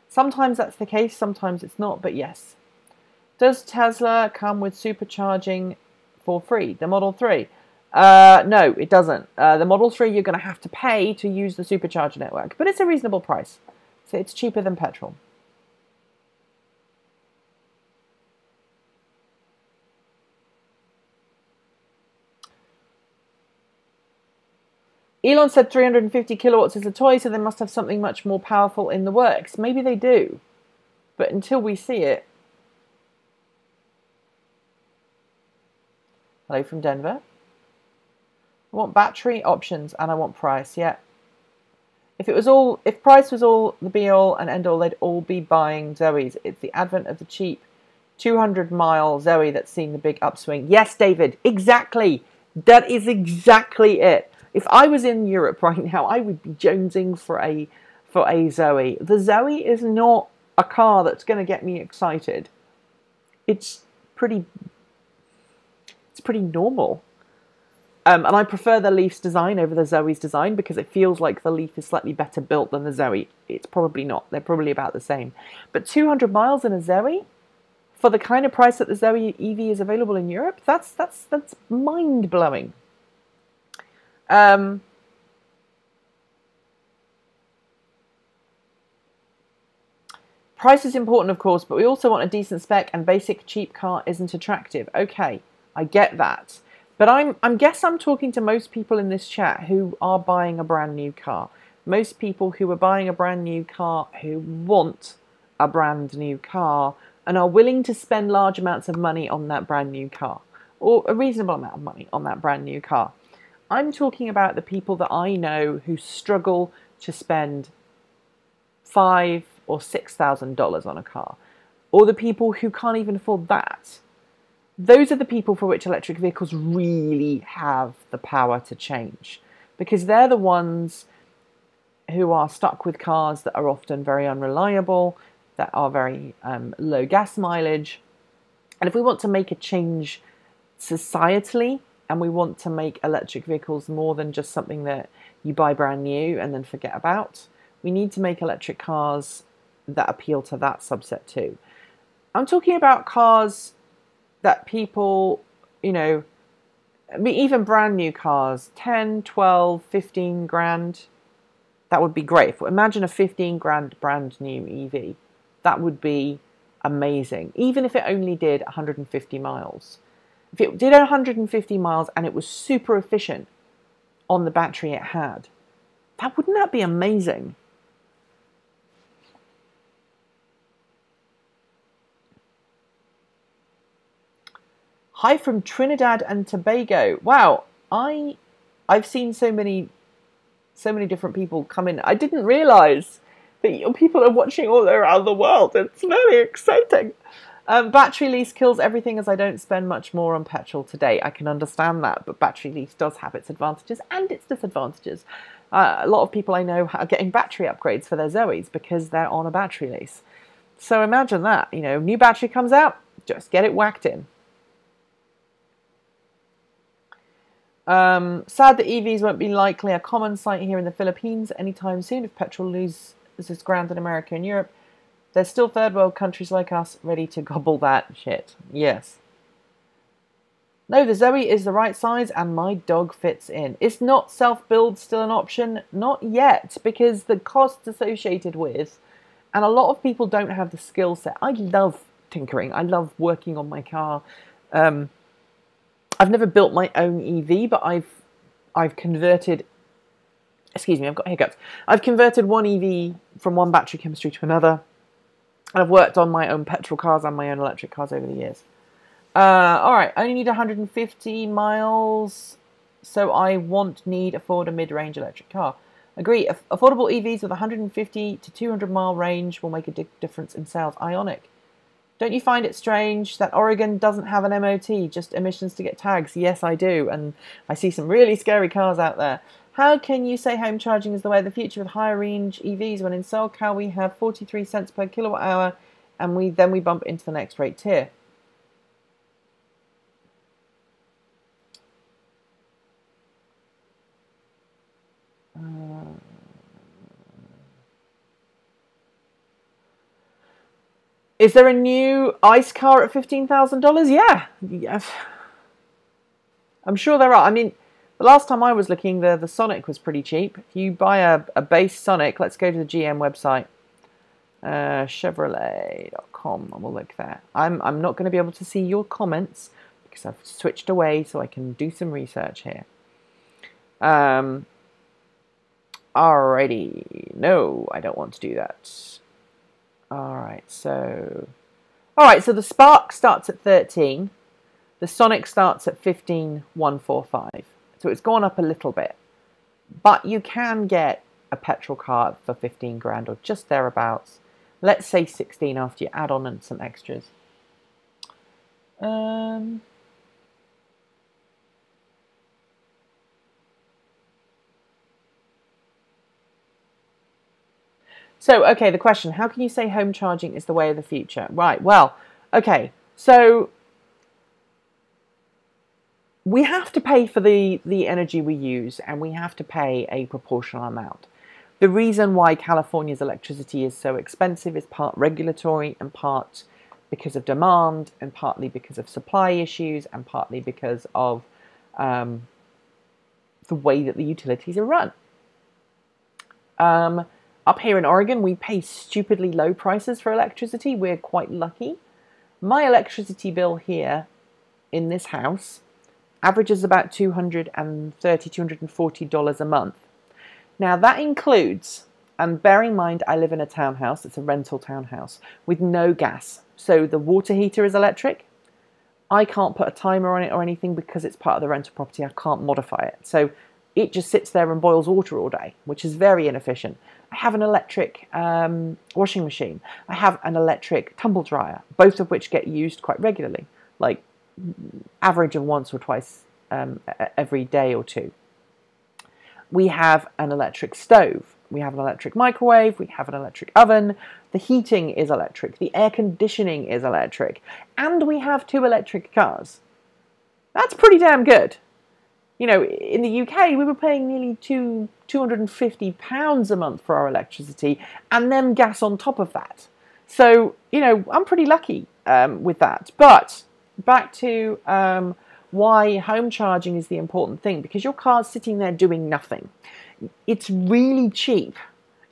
Sometimes that's the case, sometimes it's not, but yes. Does Tesla come with supercharging for free? The Model 3? No, it doesn't. The Model 3 you're going to have to pay to use the supercharger network, but it's a reasonable price. So it's cheaper than petrol. Elon said 350 kilowatts is a toy, so they must have something much more powerful in the works. Maybe they do, but until we see it. Hello from Denver. I want battery options and I want price. Yeah. If price was all the be all and end all, they'd all be buying Zoes. It's the advent of the cheap 200-mile Zoe that's seen the big upswing. Yes, David, exactly. That is exactly it. If I was in Europe right now, I would be jonesing for a Zoe. The Zoe is not a car that's going to get me excited. It's pretty normal. And I prefer the Leaf's design over the Zoe's design because it feels like the Leaf is slightly better built than the Zoe. It's probably not. They're probably about the same. But 200 miles in a Zoe, for the kind of price that the Zoe EV is available in Europe, that's mind-blowing. Price is important, of course, but we also want a decent spec, and basic cheap car isn't attractive. Okay, I get that. But I'm guess I'm talking to most people in this chat who are buying a brand new car. Most people who are buying a brand new car who want a brand new car and are willing to spend large amounts of money on that brand new car, or a reasonable amount of money on that brand new car. I'm talking about the people that I know who struggle to spend $5,000 or $6,000 on a car, or the people who can't even afford that. Those are the people for which electric vehicles really have the power to change, because they're the ones who are stuck with cars that are often very unreliable, that are very low gas mileage. And if we want to make a change societally, and we want to make electric vehicles more than just something that you buy brand new and then forget about, we need to make electric cars that appeal to that subset too. I'm talking about cars that people, you know, I mean, even brand new cars, 10, 12, 15 grand, that would be great. Imagine a 15 grand brand new EV. That would be amazing, even if it only did 150 miles. If it did 150 miles and it was super efficient on the battery it had, wouldn't that be amazing? Hi from Trinidad and Tobago. Wow, I've seen so many different people come in. I didn't realise that people are watching all around the world. It's very exciting. Battery lease kills everything, as I don't spend much more on petrol today. I can understand that, but battery lease does have its advantages and its disadvantages. A lot of people I know are getting battery upgrades for their Zoes because they're on a battery lease. So imagine that, you know, new battery comes out, just get it whacked in. Sad that EVs won't be likely a common sight here in the Philippines anytime soon if petrol loses its ground in America and Europe. There's still third world countries like us ready to gobble that shit. Yes. No, the Zoe is the right size and my dog fits in. Is not self-build still an option? Not yet, because the costs associated with, and a lot of people don't have the skill set. I love tinkering. I love working on my car. I've never built my own EV, but I've converted, excuse me, I've got hiccups. I've converted one EV from one battery chemistry to another. And I've worked on my own petrol cars and my own electric cars over the years. All right, I only need 150 miles, so I need afford a mid-range electric car. Agree, affordable EVs with 150 to 200 mile range will make a difference in sales. Ionic. Don't you find it strange that Oregon doesn't have an MOT, just emissions to get tags? Yes, I do, and I see some really scary cars out there. How can you say home charging is the way of the future with higher range EVs when in SoCal we have 43 cents per kilowatt hour and we bump into the next rate tier? Is there a new ICE car at $15,000? Yeah. Yes. I'm sure there are. I mean, the last time I was looking, the Sonic was pretty cheap. If you buy a base Sonic, let's go to the GM website, Chevrolet.com, and we'll look there. I'm not going to be able to see your comments because I've switched away so I can do some research here. Alrighty. No, I don't want to do that. Alright, so the Spark starts at 13. The Sonic starts at 15,145. So it's gone up a little bit. But you can get a petrol car for 15 grand or just thereabouts. Let's say 16 after you add on some extras. Um, so, okay, the question, how can you say home charging is the way of the future? Right, well, okay, so we have to pay for the energy we use, and we have to pay a proportional amount. The reason why California's electricity is so expensive is part regulatory and part because of demand, and partly because of supply issues, and partly because of the way that the utilities are run. Up here in Oregon, we pay stupidly low prices for electricity. We're quite lucky. My electricity bill here in this house averages about $230, $240 a month. Now that includes, and bear in mind I live in a townhouse, it's a rental townhouse, with no gas. So the water heater is electric. I can't put a timer on it or anything because it's part of the rental property. I can't modify it. So it just sits there and boils water all day, which is very inefficient. I have an electric washing machine. I have an electric tumble dryer, both of which get used quite regularly, like average of once or twice every day or two. We have an electric stove. We have an electric microwave. We have an electric oven. The heating is electric. The air conditioning is electric. And we have 2 electric cars. That's pretty damn good. You know, in the UK, we were paying nearly £250 a month for our electricity, and then gas on top of that. So, you know, I'm pretty lucky with that. But back to why home charging is the important thing, because your car's sitting there doing nothing. It's really cheap.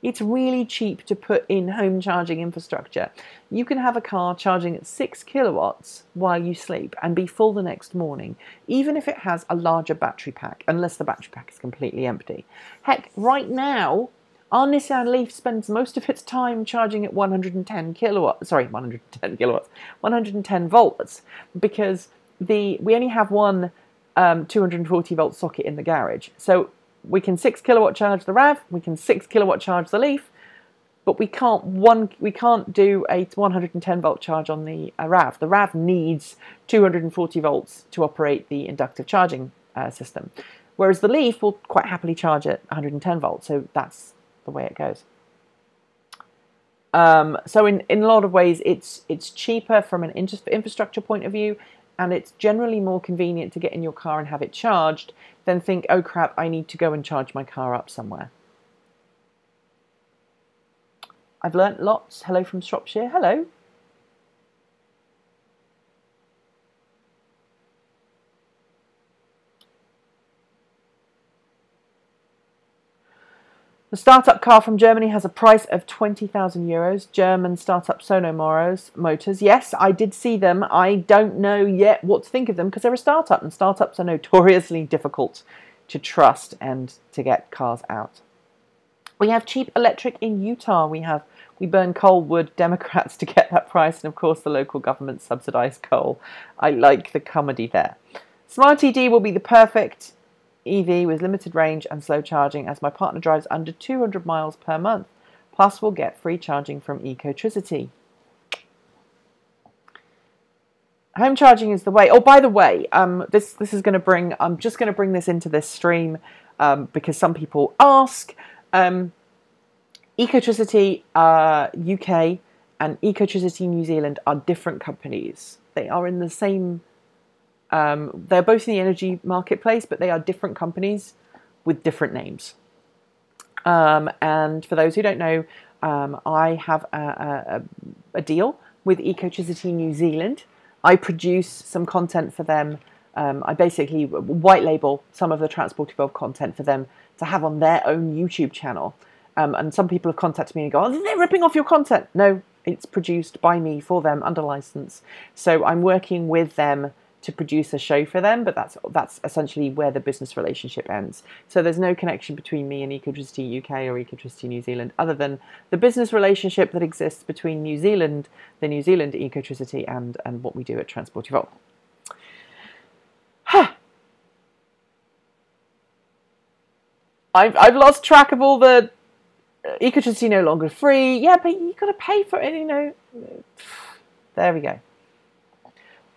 It's really cheap to put in home charging infrastructure. You can have a car charging at 6 kilowatts while you sleep and be full the next morning, even if it has a larger battery pack, unless the battery pack is completely empty. Heck, right now, our Nissan Leaf spends most of its time charging at 110 volts, because we only have one 240 volt socket in the garage. So we can 6 kilowatt charge the RAV, we can 6 kilowatt charge the Leaf, but we can't do a 110 volt charge on the RAV. The RAV needs 240 volts to operate the inductive charging system, whereas the Leaf will quite happily charge at 110 volts. So that's the way it goes. So in a lot of ways, it's cheaper from an infrastructure point of view, and it's generally more convenient to get in your car and have it charged than think, oh crap, I need to go and charge my car up somewhere. I've learnt lots. Hello from Shropshire. Hello. The startup car from Germany has a price of 20,000 euros. German startup Sono Motors. Yes, I did see them. I don't know yet what to think of them because they're a startup, and startups are notoriously difficult to trust and to get cars out. We have cheap electric in Utah. We burn coal, wood, Democrats to get that price, and of course the local government subsidised coal. I like the comedy there. Smart ED will be the perfect EV with limited range and slow charging, as my partner drives under 200 miles per month. Plus, we'll get free charging from Ecotricity. Home charging is the way. Oh, by the way, this is going to bring. I'm just going to bring this into this stream because some people ask. Ecotricity UK and Ecotricity New Zealand are different companies. They are in the same. They're both in the energy marketplace, but they are different companies with different names. And for those who don't know, I have a deal with Ecotricity New Zealand. I produce some content for them. I basically white label some of the Transport Evolved content for them to have on their own YouTube channel. And some people have contacted me and go, oh, they're ripping off your content. No, it's produced by me for them under license. So I'm working with them to produce a show for them, but that's essentially where the business relationship ends. So there's no connection between me and Ecotricity UK or Ecotricity New Zealand, other than the business relationship that exists between New Zealand, the New Zealand Ecotricity, and what we do at Transport Evolved. I've lost track of all the Ecotricity no longer free. Yeah, but you got to pay for it, you know. There we go.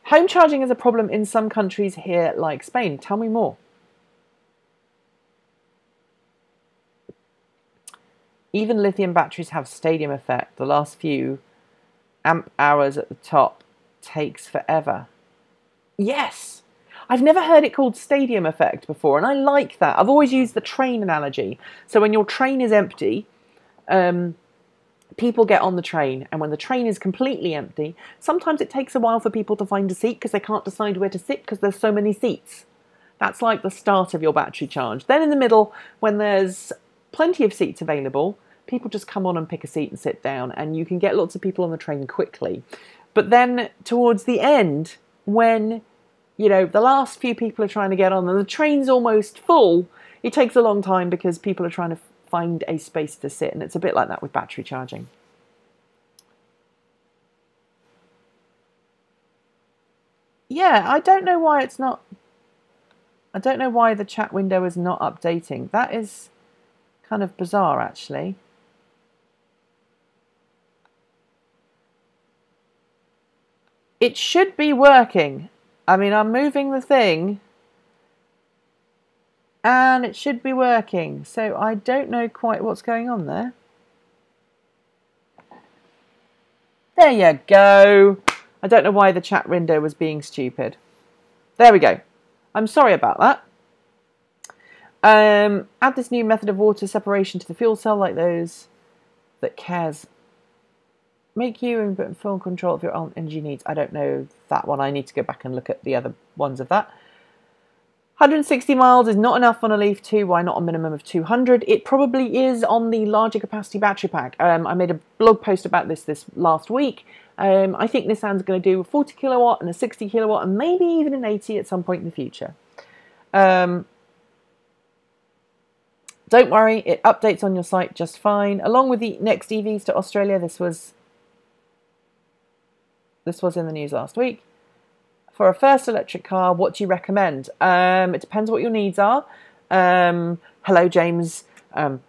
Home charging is a problem in some countries here, like Spain. Tell me more. Even lithium batteries have stadium effect. The last few amp hours at the top takes forever. Yes! I've never heard it called stadium effect before, and I like that. I've always used the train analogy. So when your train is empty, people get on the train, and when the train is completely empty, sometimes it takes a while for people to find a seat because they can't decide where to sit because there's so many seats. That's like the start of your battery charge. Then in the middle, when there's plenty of seats available, people just come on and pick a seat and sit down, and you can get lots of people on the train quickly. But then towards the end, when the last few people are trying to get on and the train's almost full, it takes a long time because people are trying to find a space to sit, and it's a bit like that with battery charging. Yeah, I don't know why it's not. I don't know why the chat window is not updating. That is kind of bizarre, actually. It should be working. I mean, I'm moving the thing and it should be working. So I don't know quite what's going on there. There you go. I don't know why the chat window was being stupid. There we go. I'm sorry about that. Add this new method of water separation to the fuel cell like those that cares. Make you in full control of your own energy needs. I don't know that one. I need to go back and look at the other ones of that. 160 miles is not enough on a Leaf 2. Why not a minimum of 200? It probably is on the larger capacity battery pack. I made a blog post about this last week. I think Nissan's going to do a 40 kilowatt and a 60 kilowatt and maybe even an 80 at some point in the future. Don't worry, it updates on your site just fine. Along with the next EVs to Australia, this was in the news last week. For a first electric car, what do you recommend? It depends what your needs are. Hello, James.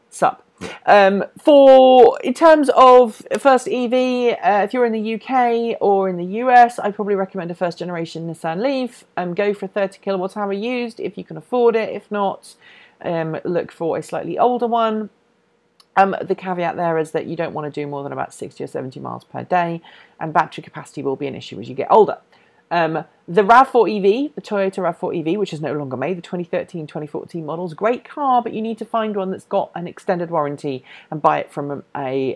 Sup. In terms of first EV, if you're in the UK or in the US, I'd probably recommend a first generation Nissan Leaf. Go for 30 kilowatt hour used if you can afford it. If not, look for a slightly older one. The caveat there is that you don't want to do more than about 60 or 70 miles per day, and battery capacity will be an issue as you get older. The RAV4 EV, the Toyota RAV4 EV, which is no longer made, the 2013-2014 models, great car, but you need to find one that's got an extended warranty and buy it from an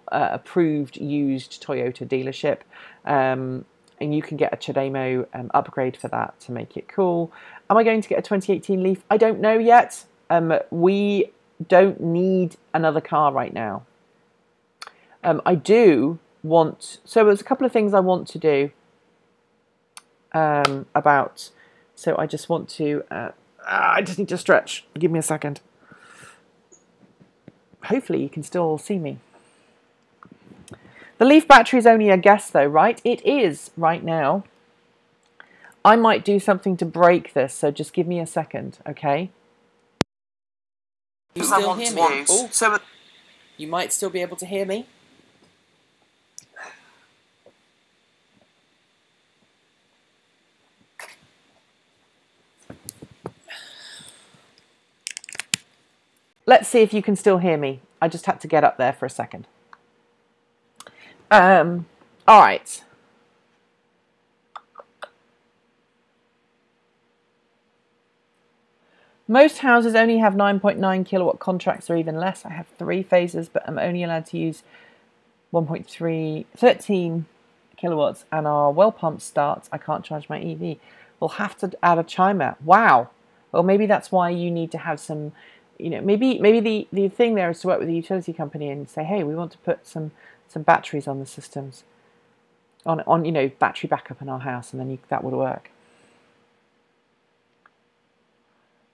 approved used Toyota dealership. And you can get a Chademo upgrade for that to make it cool. Am I going to get a 2018 Leaf? I don't know yet. We don't need another car right now. I do want, so there's a couple of things I want to do so I just want to, I just need to stretch. Give me a second. Hopefully you can still see me. The Leaf battery is only a guess though, right? It is right now. I might do something to break this, so just give me a second, okay? You still hear me? Oh, so you might still be able to hear me. Let's see if you can still hear me. I just had to get up there for a second. All right. Most houses only have 9.9 kilowatt contracts or even less. I have 3 phases, but I'm only allowed to use 13 kilowatts, and our well pump starts. I can't charge my EV. We'll have to add a chimer. Wow. Well, maybe that's why you need to have some, maybe the thing there is to work with the utility company and say, hey, we want to put some batteries on the systems, on battery backup in our house, and then that would work.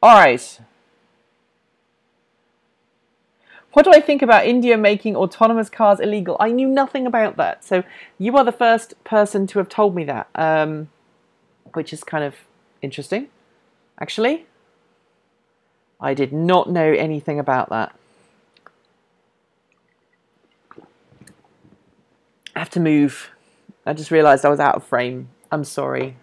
All right. What do I think about India making autonomous cars illegal? I knew nothing about that. So you are the first person to have told me that, which is kind of interesting, actually. I did not know anything about that. I have to move. I just realised I was out of frame. I'm sorry.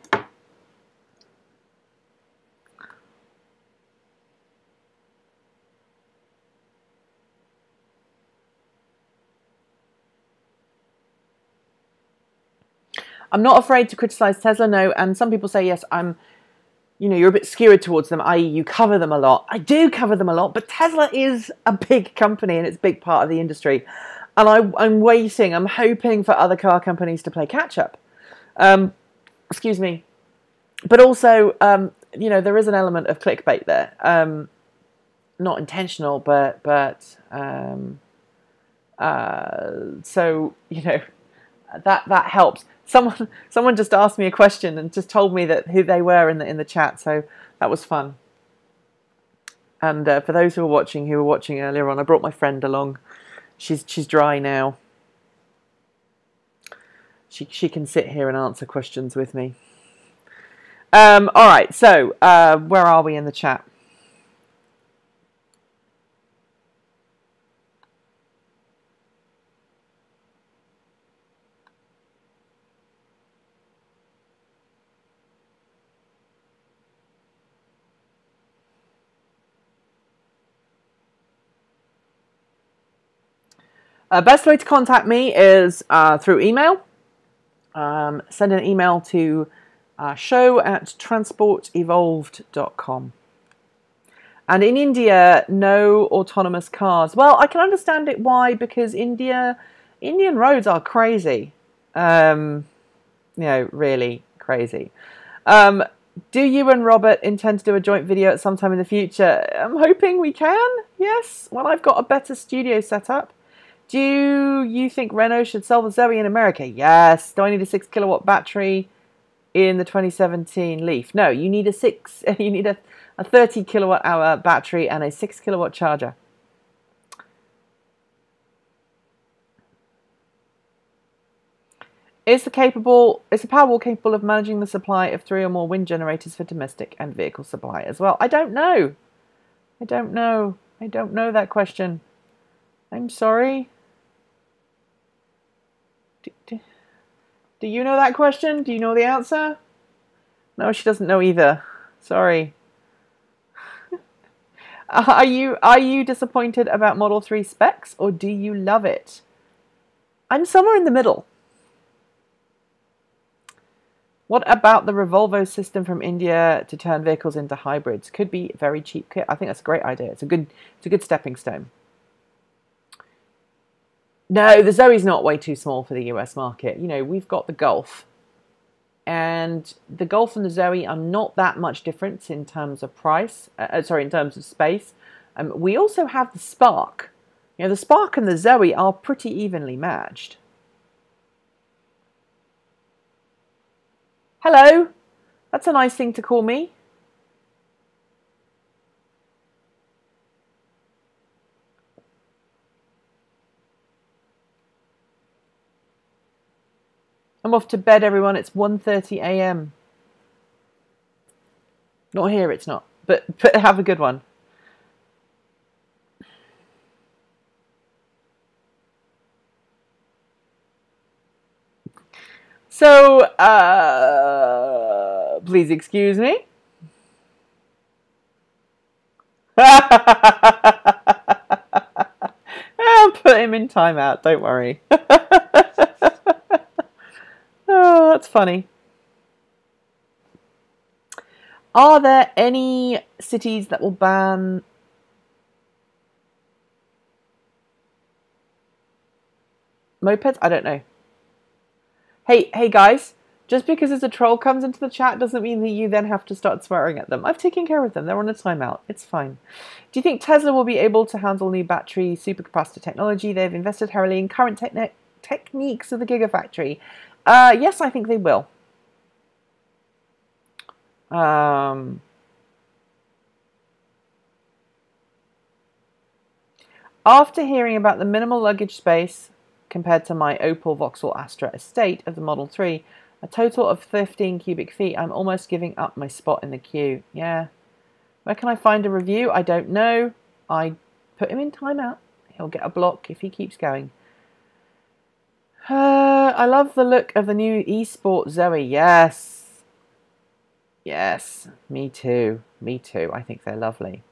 I'm not afraid to criticize Tesla, no. And some people say, yes, you're a bit skewered towards them, i.e. you cover them a lot. I do cover them a lot, but Tesla is a big company and it's a big part of the industry. And I'm hoping for other car companies to play catch up. Excuse me. But also, there is an element of clickbait there. Not intentional, but so, that helps. Someone just asked me a question and just told me that who they were in the chat, so that was fun. And for those who were watching earlier on, I brought my friend along. She's dry now. She can sit here and answer questions with me. All right, so where are we in the chat? Best way to contact me is through email. Send an email to show@transportevolved.com. And in India, no autonomous cars. Well, I can understand it. Why? Because Indian roads are crazy. Really crazy. Do you and Robert intend to do a joint video at some time in the future? I'm hoping we can. Yes, when I've got a better studio set up. Do you think Renault should sell the Zoe in America? Yes. Do I need a 6 kilowatt battery in the 2017 Leaf? No, you need a 30 kilowatt hour battery and a 6 kilowatt charger. Is the Powerwall capable of managing the supply of 3 or more wind generators for domestic and vehicle supply as well? I don't know. I don't know that question. I'm sorry. Do you know that question? Do you know the answer? No, she doesn't know either. Sorry. Are you disappointed about Model 3 specs, or do you love it? I'm somewhere in the middle. What about the Revolvo system from India to turn vehicles into hybrids? Could be very cheap kit. I think that's a great idea. It's a good stepping stone. No, the Zoe's not way too small for the US market. We've got the Golf. And the Golf and the Zoe are not that much difference in terms of price. In terms of space. We also have the Spark. The Spark and the Zoe are pretty evenly matched. Hello. That's a nice thing to call me. I'm off to bed, everyone. It's 1:30 a.m. Not here, it's not. But have a good one. So, please excuse me. I'll put him in timeout, don't worry. Oh, that's funny. Are there any cities that will ban mopeds? I don't know. Hey guys, just because as a troll comes into the chat doesn't mean that you then have to start swearing at them. I've taken care of them. They're on a timeout. It's fine. Do you think Tesla will be able to handle new battery supercapacitor technology? They've invested heavily in current techniques of the Gigafactory. Yes, I think they will. After hearing about the minimal luggage space compared to my Opel Vauxhall Astra estate of the Model 3, a total of 15 cubic feet, I'm almost giving up my spot in the queue. Yeah. Where can I find a review? I don't know. I put him in timeout. He'll get a block if he keeps going. I love the look of the new eSport Zoe. Yes. Yes, me too. Me too. I think they're lovely.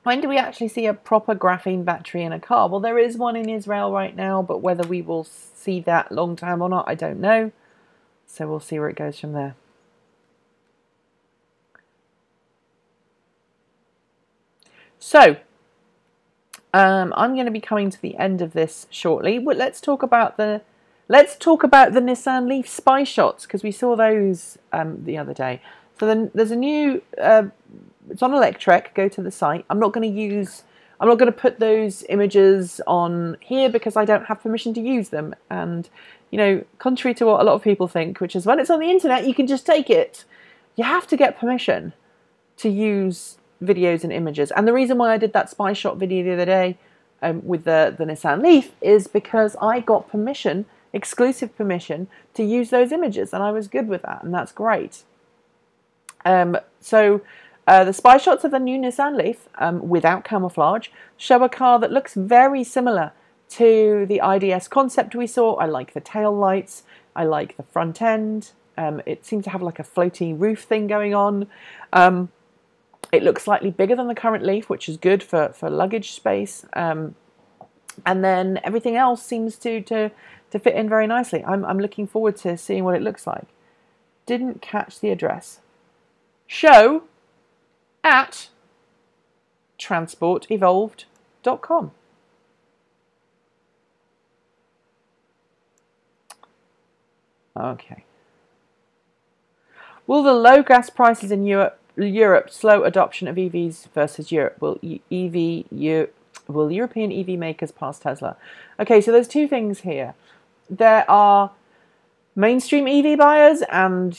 When do we actually see a proper graphene battery in a car? Well, there is one in Israel right now, but whether we will see that long term or not, I don't know. So we'll see where it goes from there. So, I'm going to be coming to the end of this shortly. But let's talk about the Nissan Leaf spy shots, because we saw those the other day. So there's a new. It's on Electrek. Go to the site. I'm not going to put those images on here because I don't have permission to use them. And you know, contrary to what a lot of people think, which is when it's on the internet, you can just take it. You have to get permission to use videos and images. And the reason why I did that spy shot video the other day with the Nissan Leaf is because I got permission, exclusive permission, to use those images, and I was good with that, and that's great. The spy shots of the new Nissan Leaf, without camouflage, show a car that looks very similar to the IDS concept we saw. I like the tail lights. I like the front end. It seems to have like a floaty roof thing going on. It looks slightly bigger than the current Leaf, which is good for luggage space. And then everything else seems to fit in very nicely. I'm looking forward to seeing what it looks like. Didn't catch the address. Show at transportevolved.com. Okay. Will the low gas prices in Europe slow adoption of EVs versus Europe? Will European EV makers pass Tesla? Okay, so there's two things here. There are mainstream EV buyers and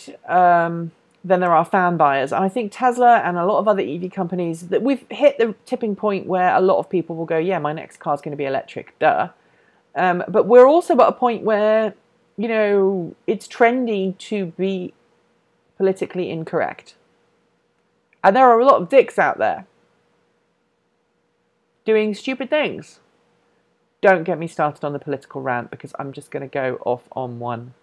then there are fan buyers. And I think Tesla and a lot of other EV companies, that we've hit the tipping point where a lot of people will go, yeah, my next car is going to be electric, duh. But we're also at a point where, you know, it's trendy to be politically incorrect. And there are a lot of dicks out there doing stupid things. Don't get me started on the political rant because I'm just going to go off on one.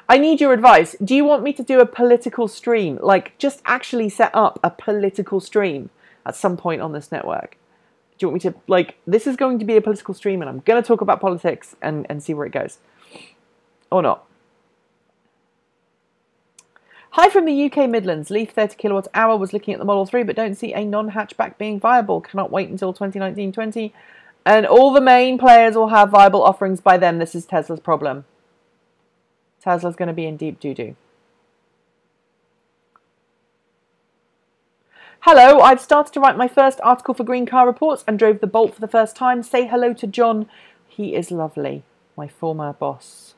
I need your advice. Do you want me to do a political stream? Like, just actually set up a political stream at some point on this network? Do you want me to, like, this is going to be a political stream and I'm going to talk about politics and see where it goes? Or not? Hi from the UK Midlands. Leaf 30 kilowatt hour, was looking at the Model 3 but don't see a non-hatchback being viable. Cannot wait until 2019-20. And all the main players will have viable offerings by then. This is Tesla's problem. Tesla's going to be in deep doo-doo. Hello, I've started to write my first article for Green Car Reports and drove the Bolt for the first time. Say hello to John. He is lovely. My former boss.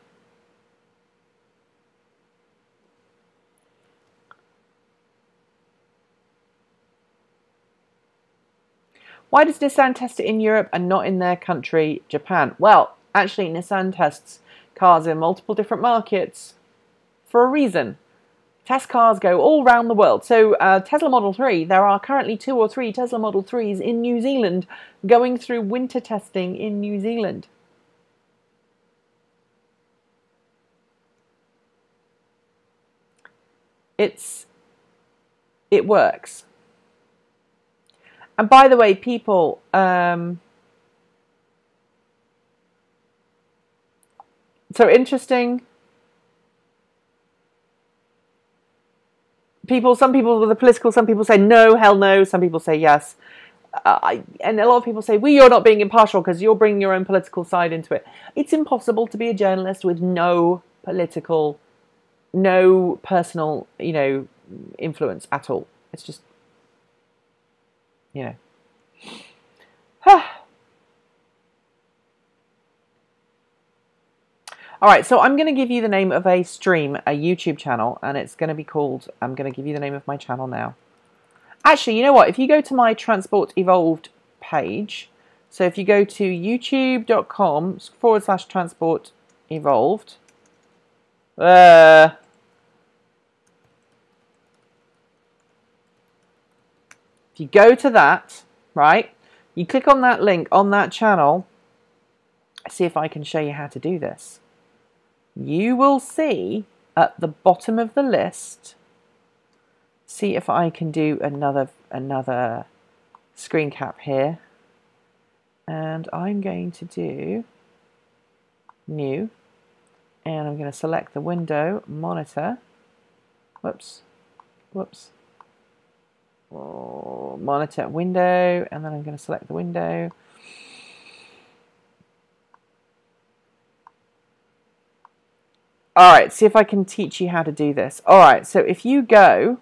Why does Nissan test it in Europe and not in their country, Japan? Well, actually, Nissan tests cars in multiple different markets for a reason. Test cars go all around the world. So Tesla Model 3, there are currently 2 or 3 Tesla Model 3s in New Zealand going through winter testing in New Zealand. It works. And by the way, people, so interesting. Some people with a political, some people say no, hell no, some people say yes. And a lot of people say, well, you're not being impartial because you're bringing your own political side into it. It's impossible to be a journalist with no personal, influence at all. It's just, All right, so I'm going to give you the name of a stream, a YouTube channel, and it's going to be called, I'm going to give you the name of my channel now. Actually, you know what? If you go to my Transport Evolved page, so if you go to youtube.com/Transport Evolved, if you go to that, right, you click on that link on that channel, see if I can show you how to do this. You will see at the bottom of the list, see if I can do another screen cap here. And I'm going to do new, and I'm going to select the window monitor. Whoops. Oh, monitor window, and then I'm going to select the window. All right, see if I can teach you how to do this. All right, so if you go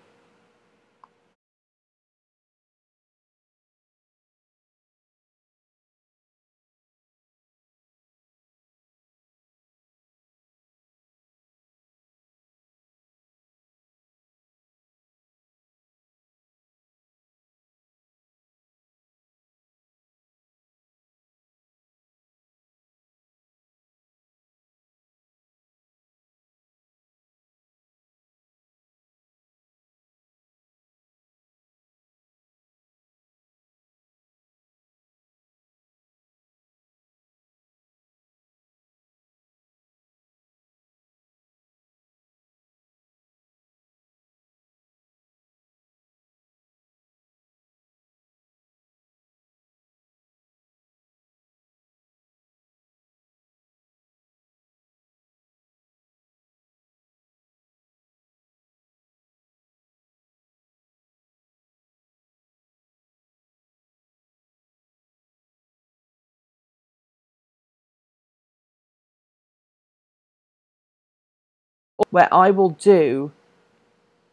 where I will do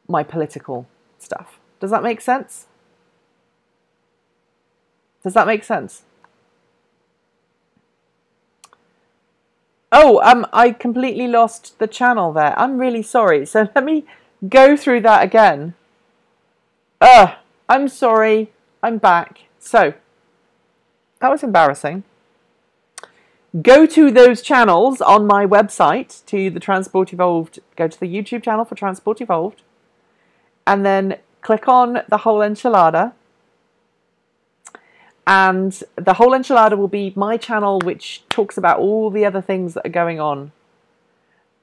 my political stuff. Does that make sense? Does that make sense? Oh, I completely lost the channel there. I'm really sorry. So let me go through that again. I'm sorry. I'm back. So that was embarrassing. Go to those channels on my website, to the Transport Evolved. Go to the YouTube channel for Transport Evolved, and then click on the whole enchilada. And the whole enchilada will be my channel, which talks about all the other things that are going on.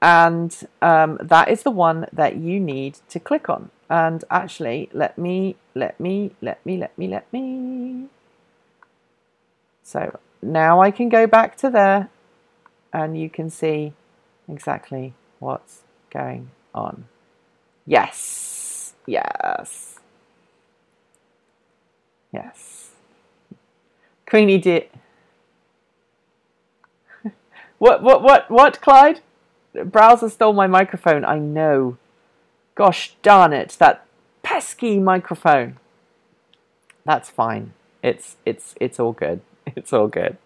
And that is the one that you need to click on. And actually, let me. So now I can go back to there, and you can see exactly what's going on. Yes. Queenie did. What, Clyde? Browser stole my microphone. I know. Gosh darn it, that pesky microphone. That's fine. It's all good. It's all good.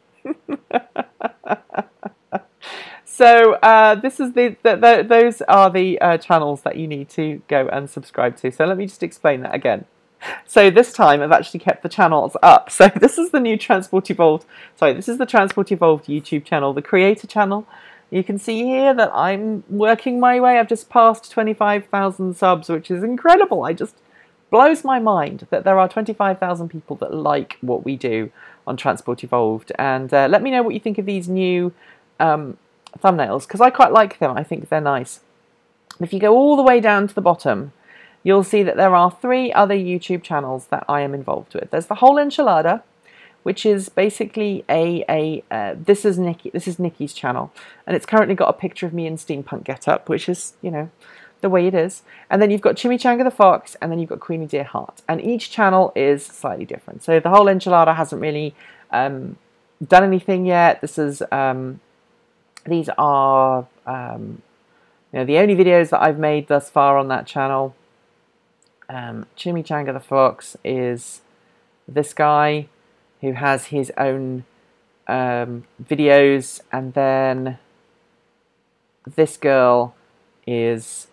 So this is those are the channels that you need to go and subscribe to. So let me just explain that again. So this time I've actually kept the channels up. So this is the new Transport Evolved. Sorry, this is the Transport Evolved YouTube channel, the creator channel. You can see here that I'm working my way. I've just passed 25,000 subs, which is incredible. It just blows my mind that there are 25,000 people that like what we do on Transport Evolved. And let me know what you think of these new thumbnails, because I quite like them. I think they're nice. If you go all the way down to the bottom, you'll see that there are 3 other YouTube channels that I am involved with. There's the Whole Enchilada, which is basically this is Nikki's channel, and it's currently got a picture of me in steampunk getup, which is, you know, the way it is. And then you've got Chimichanga the Fox, and then you've got Queenie Dear Heart, and each channel is slightly different. So the Whole Enchilada hasn't really done anything yet. This is these are you know, the only videos that I've made thus far on that channel. Chimichanga the Fox is this guy who has his own videos, and then this girl is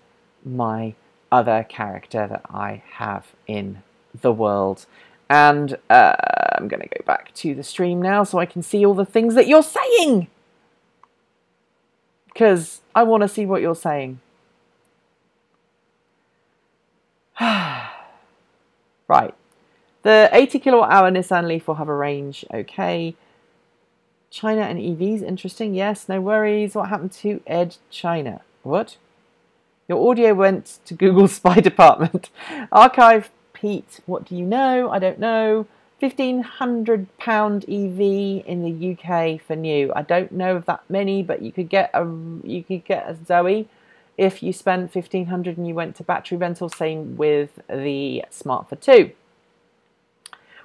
my other character that I have in the world. And I'm going to go back to the stream now so I can see all the things that you're saying, because I want to see what you're saying. Right. The 80 kilowatt hour Nissan Leaf will have a range, okay. China and EVs, interesting. Yes, no worries. What happened to Ed China? What? Your audio went to Google's spy department. Archive Pete, what do you know? I don't know. £1,500 EV in the UK for new. I don't know of that many, but you could get a Zoe if you spent £1,500 and you went to battery rental. Same with the Smart for 2.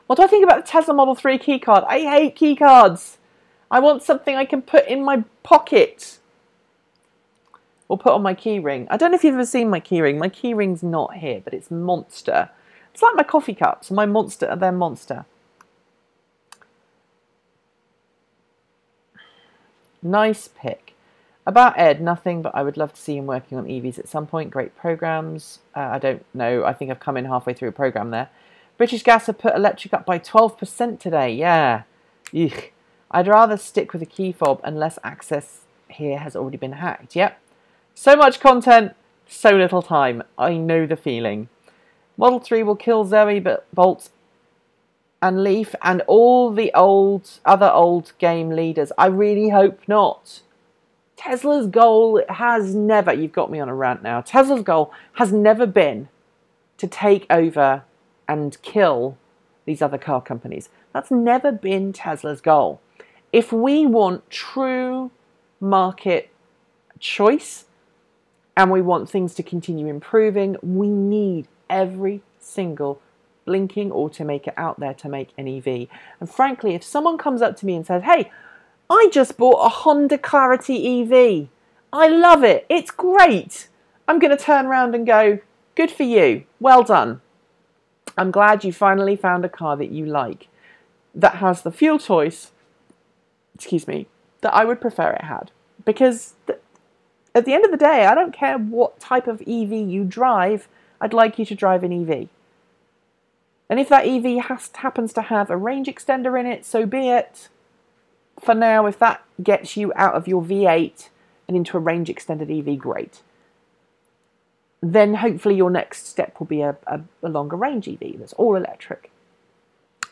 What do I think about the Tesla Model 3 keycard? I hate keycards. I want something I can put in my pocket or put on my keyring. I don't know if you've ever seen my keyring. My keyring's not here, but it's monster. It's like my coffee cups. My monster, they're monster. Nice pick. About Ed, nothing, but I would love to see him working on EVs at some point. Great programs. I don't know. I think I've come in halfway through a program there. British Gas have put electric up by 12% today. Yeah. Eugh. I'd rather stick with a key fob unless access here has already been hacked. Yep. So much content, so little time. I know the feeling. Model 3 will kill Zoe, but Bolt and Leaf and all the other old game leaders. I really hope not. Tesla's goal has never, you've got me on a rant now, Tesla's goal has never been to take over and kill these other car companies. That's never been Tesla's goal. If we want true market choice and we want things to continue improving, we need every single blinking automaker out there to make an EV. And frankly, if someone comes up to me and says, hey, I just bought a Honda Clarity EV. I love it. It's great. I'm going to turn around and go, good for you. Well done. I'm glad you finally found a car that you like, that has the fuel choice, that I would prefer it had. Because at the end of the day, I don't care what type of EV you drive, I'd like you to drive an EV. And if that EV happens to have a range extender in it, so be it. For now, if that gets you out of your V8 and into a range extended EV, great. Then hopefully your next step will be a longer range EV that's all electric.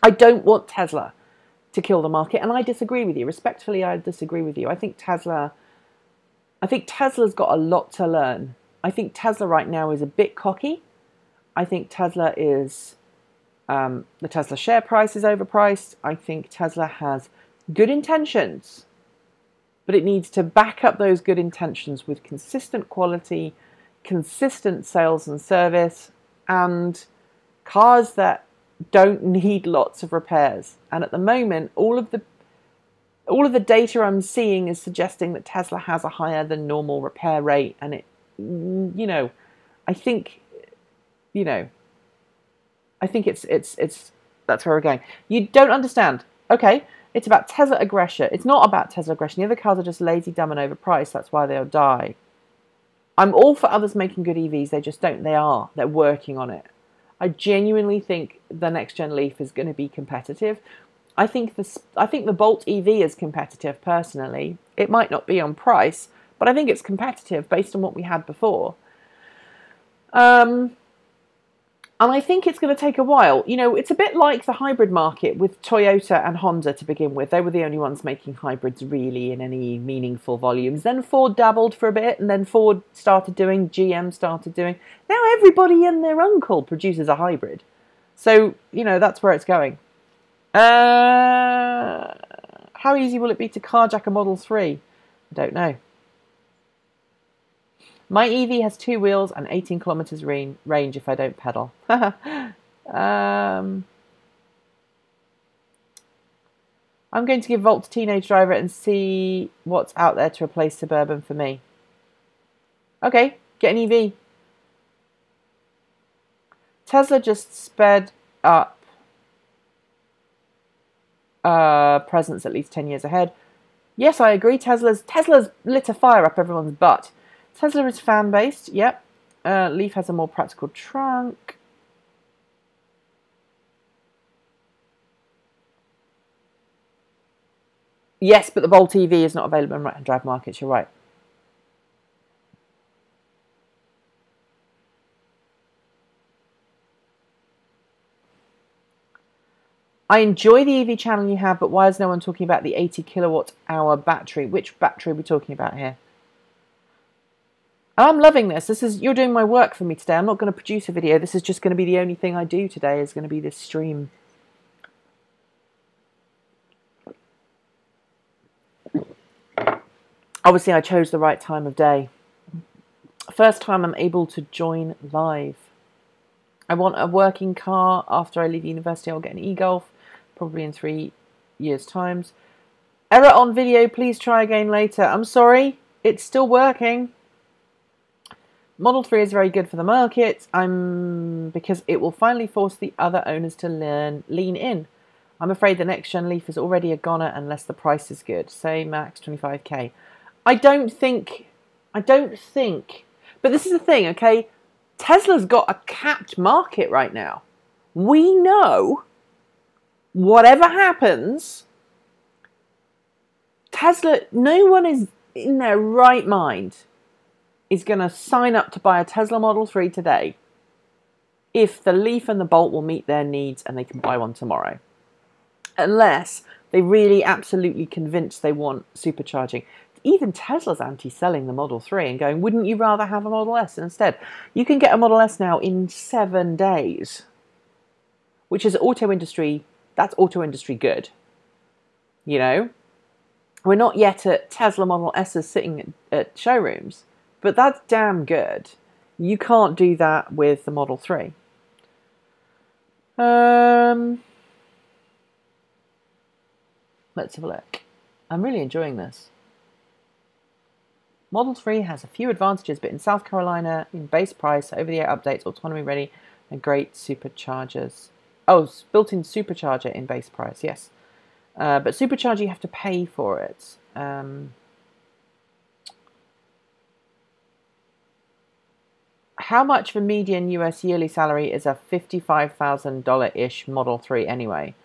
I don't want Tesla to kill the market, and I disagree with you. Respectfully, I disagree with you. I think Tesla's got a lot to learn. I think Tesla right now is a bit cocky. I think Tesla is, the Tesla share price is overpriced. I think Tesla has good intentions, but it needs to back up those good intentions with consistent quality, consistent sales and service, and cars that don't need lots of repairs. And at the moment, all of the data I'm seeing is suggesting that Tesla has a higher than normal repair rate, and I think it's that's where we're going. You don't understand. Okay, it's about Tesla aggression. It's not about Tesla aggression. The other cars are just lazy, dumb, and overpriced. That's why they'll die. I'm all for others making good EVs. They just don't. They're working on it. I genuinely think the next gen Leaf is going to be competitive. I think the Bolt EV is competitive personally. It might not be on price, but I think it's competitive based on what we had before. And I think it's going to take a while. It's a bit like the hybrid market with Toyota and Honda to begin with. They were the only ones making hybrids really in any meaningful volumes. Then Ford dabbled for a bit, and then Ford started doing, GM started doing. Now everybody and their uncle produces a hybrid. So, that's where it's going. How easy will it be to carjack a Model 3? I don't know. My EV has 2 wheels and 18 kilometers range if I don't pedal. I'm going to give Volt to Teenage Driver and see what's out there to replace Suburban for me. Okay, get an EV. Tesla just sped up presence at least 10 years ahead. Yes, I agree. Tesla's lit a fire up everyone's butt. Tesla is fan-based, yep. Leaf has a more practical trunk. Yes, but the Bolt EV is not available in right-hand drive markets, you're right. I enjoy the EV channel you have, but why is no one talking about the 80 kilowatt hour battery? Which battery are we talking about here? I'm loving this. You're doing my work for me today. I'm not going to produce a video. This is just going to be the only thing I do today is going to be this stream. Obviously, I chose the right time of day. First time I'm able to join live. I want a working car. After I leave university, I'll get an e-Golf, probably in 3 years' time. Error on video, please try again later. I'm sorry, it's still working. Model 3 is very good for the market because it will finally force the other owners to lean in. I'm afraid the next gen Leaf is already a goner unless the price is good. Say max 25k. I don't think, but this is the thing, okay? Tesla's got a capped market right now. We know whatever happens, Tesla, no one is in their right mind is going to sign up to buy a Tesla Model 3 today if the Leaf and the Bolt will meet their needs and they can buy one tomorrow. Unless they really absolutely convinced they want supercharging. Even Tesla's anti-selling the Model 3 and going, wouldn't you rather have a Model S instead? You can get a Model S now in 7 days, which is auto industry, that's auto industry good. You know, we're not yet at Tesla Model S's sitting at showrooms, but that's damn good. You can't do that with the Model 3. Let's have a look. I'm really enjoying this. Model 3 has a few advantages, but in South Carolina, in base price, over-the-air updates, autonomy ready, and great superchargers. Oh, built-in supercharger in base price, yes. But supercharger, you have to pay for it. How much of a median US yearly salary is a $55,000-ish Model 3 anyway?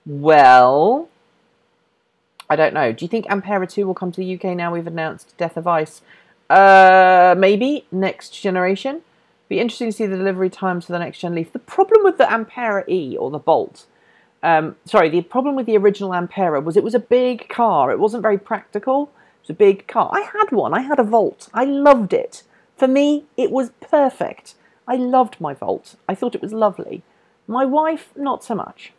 Well, I don't know. Do you think Ampera 2 will come to the UK now we've announced Death of Ice? Maybe. Next generation. Be interesting to see the delivery times for the next gen Leaf. The problem with the Ampera E or the Bolt, the problem with the original Ampera was it was a big car. It wasn't very practical. It was a big car. I had one. I had a Volt. I loved it. For me, it was perfect. I loved my Volt. I thought it was lovely. My wife, not so much.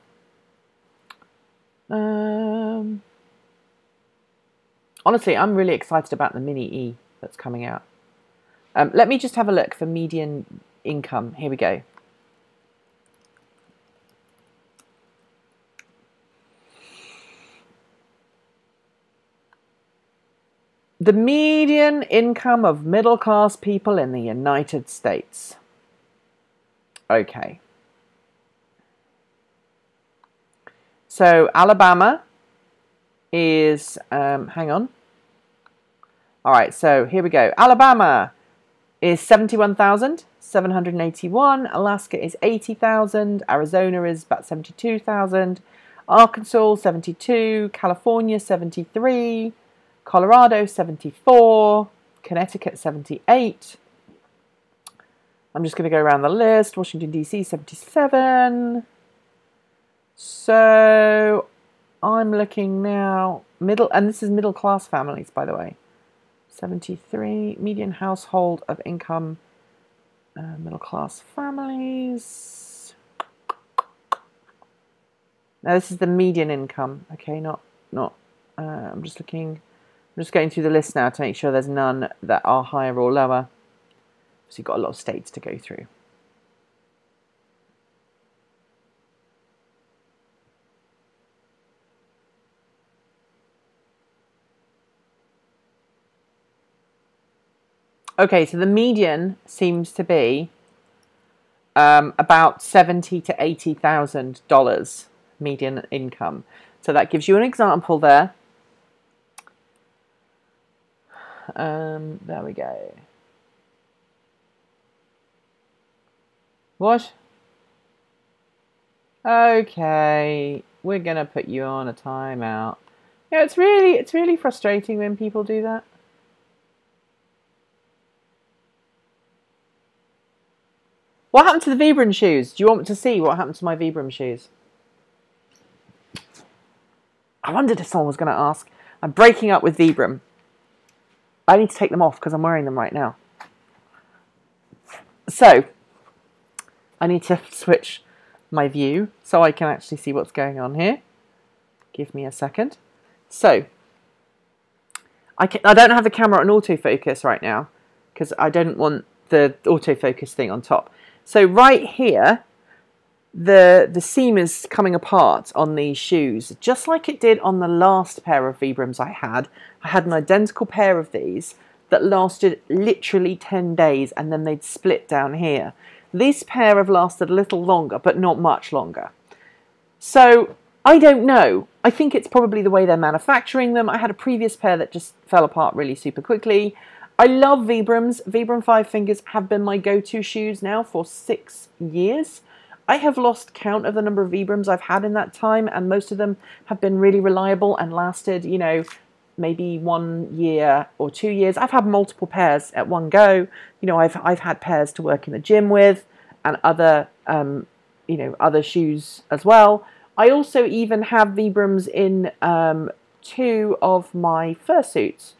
Honestly, I'm really excited about the Mini E that's coming out. Let me just have a look for median income. Here we go. The median income of middle-class people in the United States. Okay. So Alabama is, hang on. All right, so here we go. Alabama is 71,781. Alaska is 80,000. Arizona is about 72,000. Arkansas, 72. California, 73. Colorado, 74. Connecticut, 78. I'm just going to go around the list. Washington, D.C., 77. So I'm looking now, and this is middle class families, by the way. 73, median household of income, middle class families. Now this is the median income. Okay, I'm just going through the list now to make sure there's none that are higher or lower. So you've got a lot of states to go through. Okay, so the median seems to be about $70,000 to $80,000 median income. So that gives you an example there. There we go. What? Okay, we're gonna put you on a timeout. Yeah, it's really frustrating when people do that. What happened to the Vibram shoes? Do you want to see what happened to my Vibram shoes? I wondered if someone was going to ask. I'm breaking up with Vibram. I need to take them off because I'm wearing them right now. So, I need to switch my view so I can actually see what's going on here. Give me a second. So, I don't have the camera on autofocus right now because I don't want the autofocus thing on top. So right here, the seam is coming apart on these shoes, just like it did on the last pair of Vibrams I had. I had an identical pair of these that lasted literally 10 days and then they'd split down here. This pair have lasted a little longer, but not much longer. So I don't know. I think it's probably the way they're manufacturing them. I had a previous pair that just fell apart really super quickly. I love Vibrams. Vibram 5 Fingers have been my go-to shoes now for 6 years. I have lost count of the number of Vibrams I've had in that time, and most of them have been really reliable and lasted, you know, maybe 1 year or 2 years. I've had multiple pairs at one go. You know, I've had pairs to work in the gym with and other, you know, other shoes as well. I also even have Vibrams in 2 of my fursuits.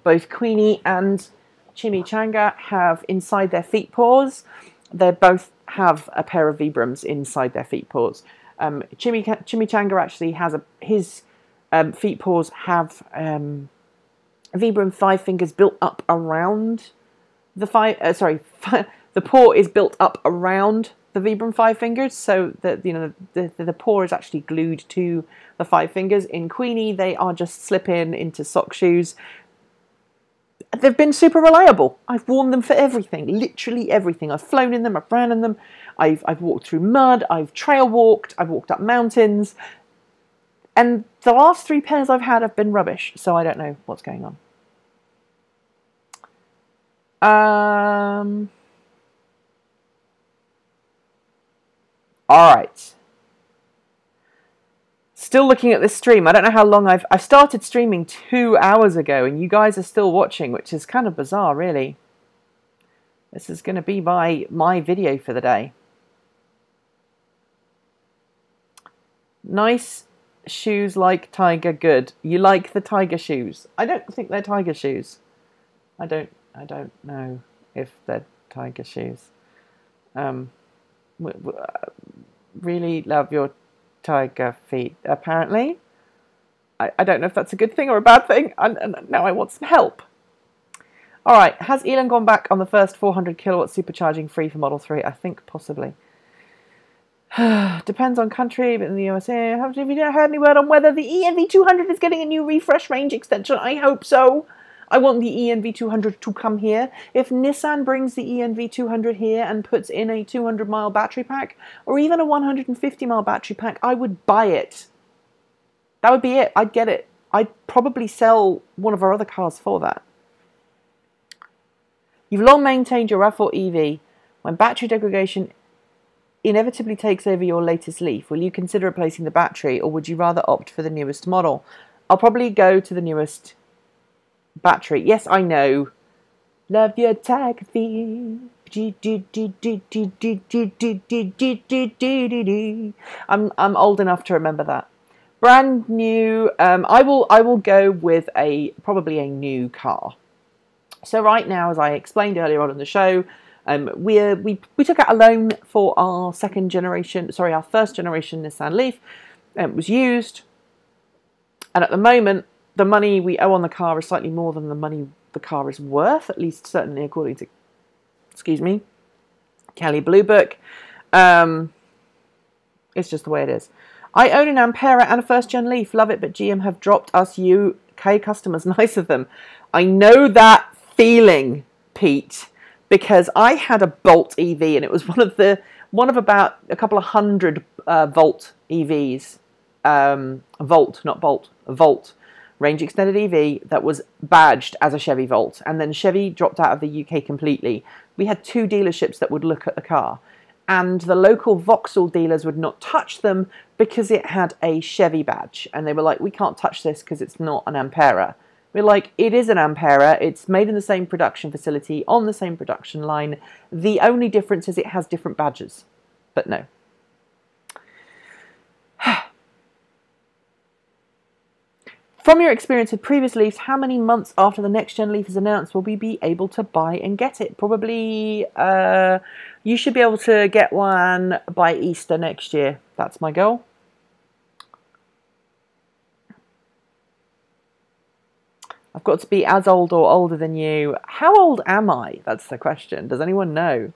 Both Queenie and Chimichanga have inside their feet paws. They both have a pair of Vibrams inside their feet paws. Chimichanga actually has his feet paws have Vibram 5 Fingers built up around the the paw is built up around the Vibram 5 Fingers, so that, you know, the paw is actually glued to the 5 fingers. In Queenie, they are just slip into sock shoes. They've been super reliable. I've worn them for everything, literally everything. I've flown in them, I've ran in them, I've walked through mud, I've trail walked, I've walked up mountains, and the last 3 pairs I've had have been rubbish, so I don't know what's going on. All right. Still looking at this stream. I don't know how long I started streaming 2 hours ago, and you guys are still watching, which is kind of bizarre, really. This is going to be my video for the day. Nice shoes like Tiger, good. You like the Tiger shoes? I don't think they're Tiger shoes. I don't know if they're Tiger shoes. Really love your tiger feet, apparently. I don't know if that's a good thing or a bad thing. Now I want some help. All right, has Elon gone back on the first 400 kilowatt supercharging free for Model 3? I think possibly. Depends on country, but in the USA, have you heard any word on whether the ENV200 is getting a new refresh range extension? I hope so. I want the ENV200 to come here. If Nissan brings the ENV200 here and puts in a 200-mile battery pack, or even a 150-mile battery pack, I would buy it. That would be it. I'd get it. I'd probably sell one of our other cars for that. You've long maintained your RAV4 EV. When battery degradation inevitably takes over your latest Leaf, will you consider replacing the battery, or would you rather opt for the newest model? I'll probably go to the newest battery. Yes, I know. Love your Tiger feet. I'm old enough to remember that. Brand new. I will go with probably a new car. So right now, as I explained earlier on in the show, we took out a loan for our first generation Nissan Leaf. It was used, and at the moment, the money we owe on the car is slightly more than the money the car is worth, at least certainly according to, Kelly Blue Book. It's just the way it is. I own an Ampera and a first-gen Leaf. Love it, but GM have dropped us UK customers. Nice of them. I know that feeling, Pete, because I had a Bolt EV, and it was one of about a couple of hundred Volt EVs. Volt, not Bolt. Volt. Range extended EV that was badged as a Chevy Volt, and then Chevy dropped out of the UK completely. We had 2 dealerships that would look at the car, and the local Vauxhall dealers would not touch them because it had a Chevy badge, and they were like, we can't touch this because it's not an Ampera. We're like, it is an Ampera, it's made in the same production facility, on the same production line. The only difference is it has different badges, but no. From your experience with previous Leafs, how many months after the next gen Leaf is announced will we be able to buy and get it? Probably, you should be able to get one by Easter next year. That's my goal. I've got to be as old or older than you. How old am I? That's the question. Does anyone know?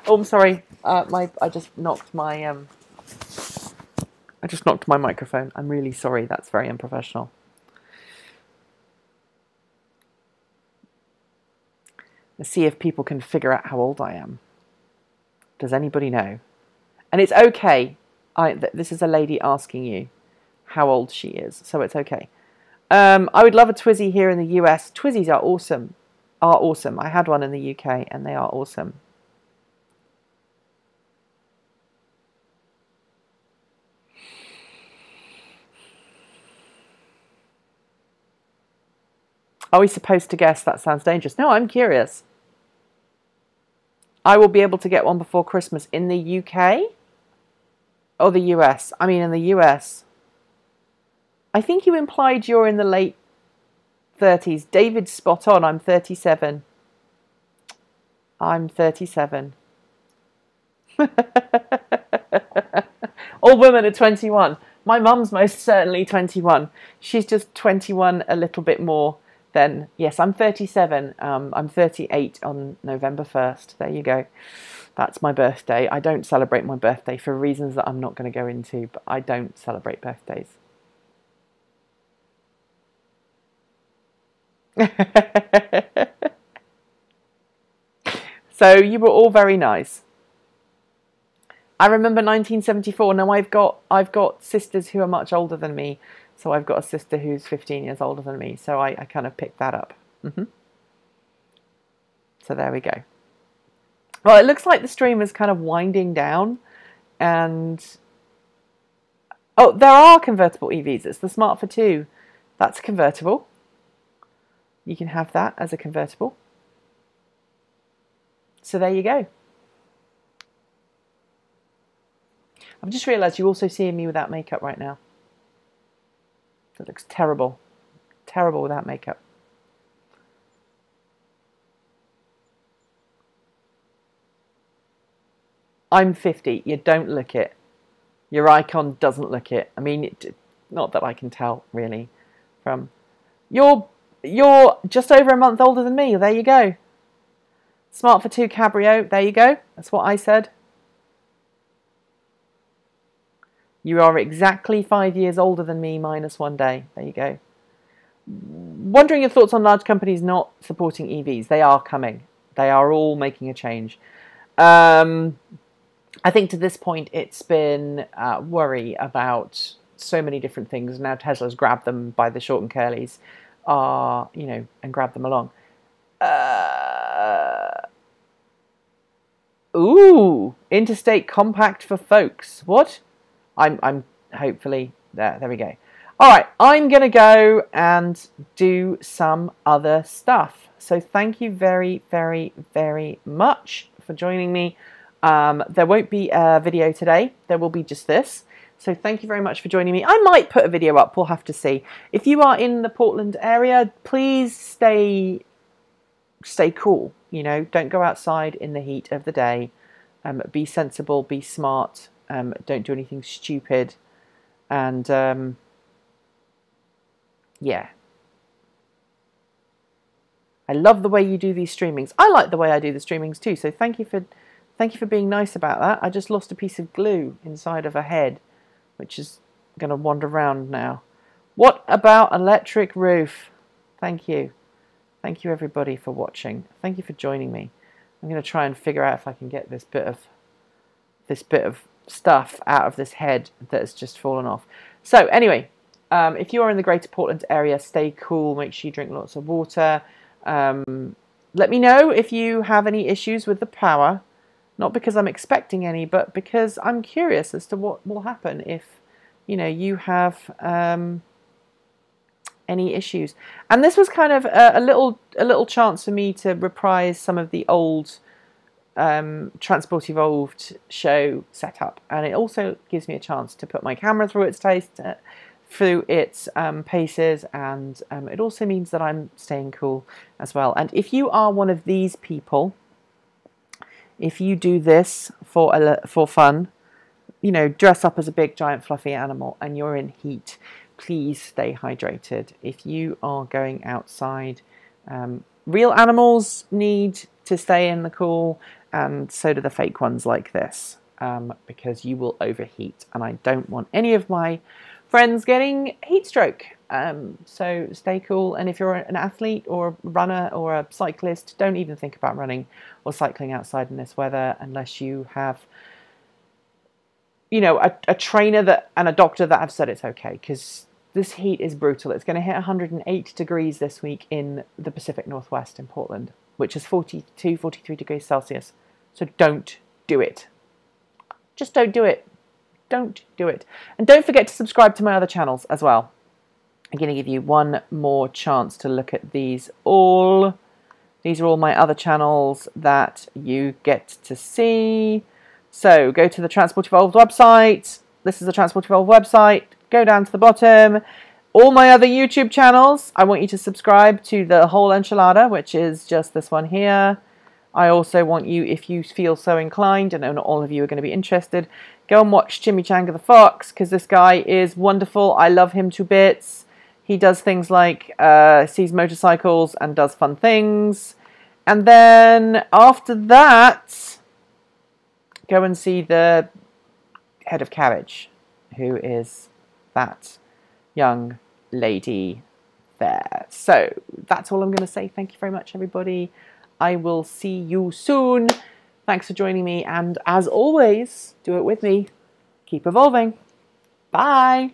Oh, I'm sorry. I just knocked my microphone. I'm really sorry. That's very unprofessional. Let's see if people can figure out how old I am. Does anybody know? And it's okay. This is a lady asking you how old she is, so it's okay. I would love a Twizy here in the US. Twizzies are awesome. I had one in the UK, and they are awesome. Are we supposed to guess? That sounds dangerous. No, I'm curious. I will be able to get one before Christmas in the UK or the US. I mean, in the US. I think you implied you're in the late 30s. David's spot on. I'm 37. I'm 37. All women are 21. My mum's most certainly 21. She's just 21 a little bit more than... Yes, I'm 37. I'm 38 on November 1st. There you go. That's my birthday. I don't celebrate my birthday for reasons that I'm not going to go into, but I don't celebrate birthdays. So you were all very nice. I remember 1974. Now I've got sisters who are much older than me, so I've got a sister who's 15 years older than me. So I kind of picked that up. So there we go. Well, it looks like the stream is kind of winding down, and oh, there are convertible EVs. It's the Smart for 2. That's convertible. You can have that as a convertible. So there you go. I've just realised you're also seeing me without makeup right now. That looks terrible. Terrible without makeup. I'm 50. You don't look it. Your icon doesn't look it. I mean, not that I can tell, really. From you're just over a month older than me. There you go. Smart for 2 Cabrio. There you go. That's what I said. You are exactly 5 years older than me, minus 1 day. There you go. Wondering your thoughts on large companies not supporting EVs. They are coming. They are all making a change. I think to this point it's been worry about so many different things. Now Tesla's grabbed them by the short and curlies, you know, and grabbed them along. Ooh, interstate compact for folks. What? I'm hopefully there we go. All right, I'm going to go and do some other stuff. So thank you very, very, very much for joining me. There won't be a video today. There will be just this. So thank you very much for joining me. I might put a video up. We'll have to see. If you are in the Portland area, please stay cool. You know, don't go outside in the heat of the day. Be sensible. Be smart. Don't do anything stupid. And yeah. I love the way you do these streamings. I like the way I do the streamings too. So thank you for being nice about that. I just lost a piece of glue inside of a head, which is going to wander around now. What about electric roof? Thank you. Thank you everybody for watching. Thank you for joining me. I'm going to try and figure out if I can get this bit of stuff out of this head that has just fallen off. So anyway, if you are in the greater Portland area, stay cool. Make sure you drink lots of water. Let me know if you have any issues with the power. Not because I'm expecting any, but because I'm curious as to what will happen if, you know, you have any issues. And this was kind of a little chance for me to reprise some of the old Transport Evolved show setup, and it also gives me a chance to put my camera through its paces, and it also means that I'm staying cool as well. And if you are one of these people, if you do this for fun, you know, dress up as a big giant fluffy animal and you're in heat, please stay hydrated. If you are going outside, real animals need to stay in the cool, and so do the fake ones like this, because you will overheat, and I don't want any of my friends getting heat stroke. So stay cool, and if you're an athlete or a runner or a cyclist, don't even think about running or cycling outside in this weather unless you have, you know, a trainer and a doctor that have said it's okay, because this heat is brutal. It's going to hit 108 degrees this week in the Pacific Northwest in Portland, which is 42, 43 degrees Celsius. So don't do it. Just don't do it. Don't do it. And don't forget to subscribe to my other channels as well. I'm going to give you one more chance to look at these all. These are all my other channels that you get to see. So go to the Transport Evolved website. This is the Transport Evolved website. Go down to the bottom. All my other YouTube channels. I want you to subscribe to the whole enchilada, which is just this one here. I also want you, if you feel so inclined, and not all of you are going to be interested, go and watch Chimichanga the Fox, because this guy is wonderful. I love him to bits. He does things like sees motorcycles and does fun things. And then after that, go and see the head of carriage, who is that young lady there. So that's all I'm going to say. Thank you very much, everybody. I will see you soon. Thanks for joining me. And as always, do it with me. Keep evolving. Bye.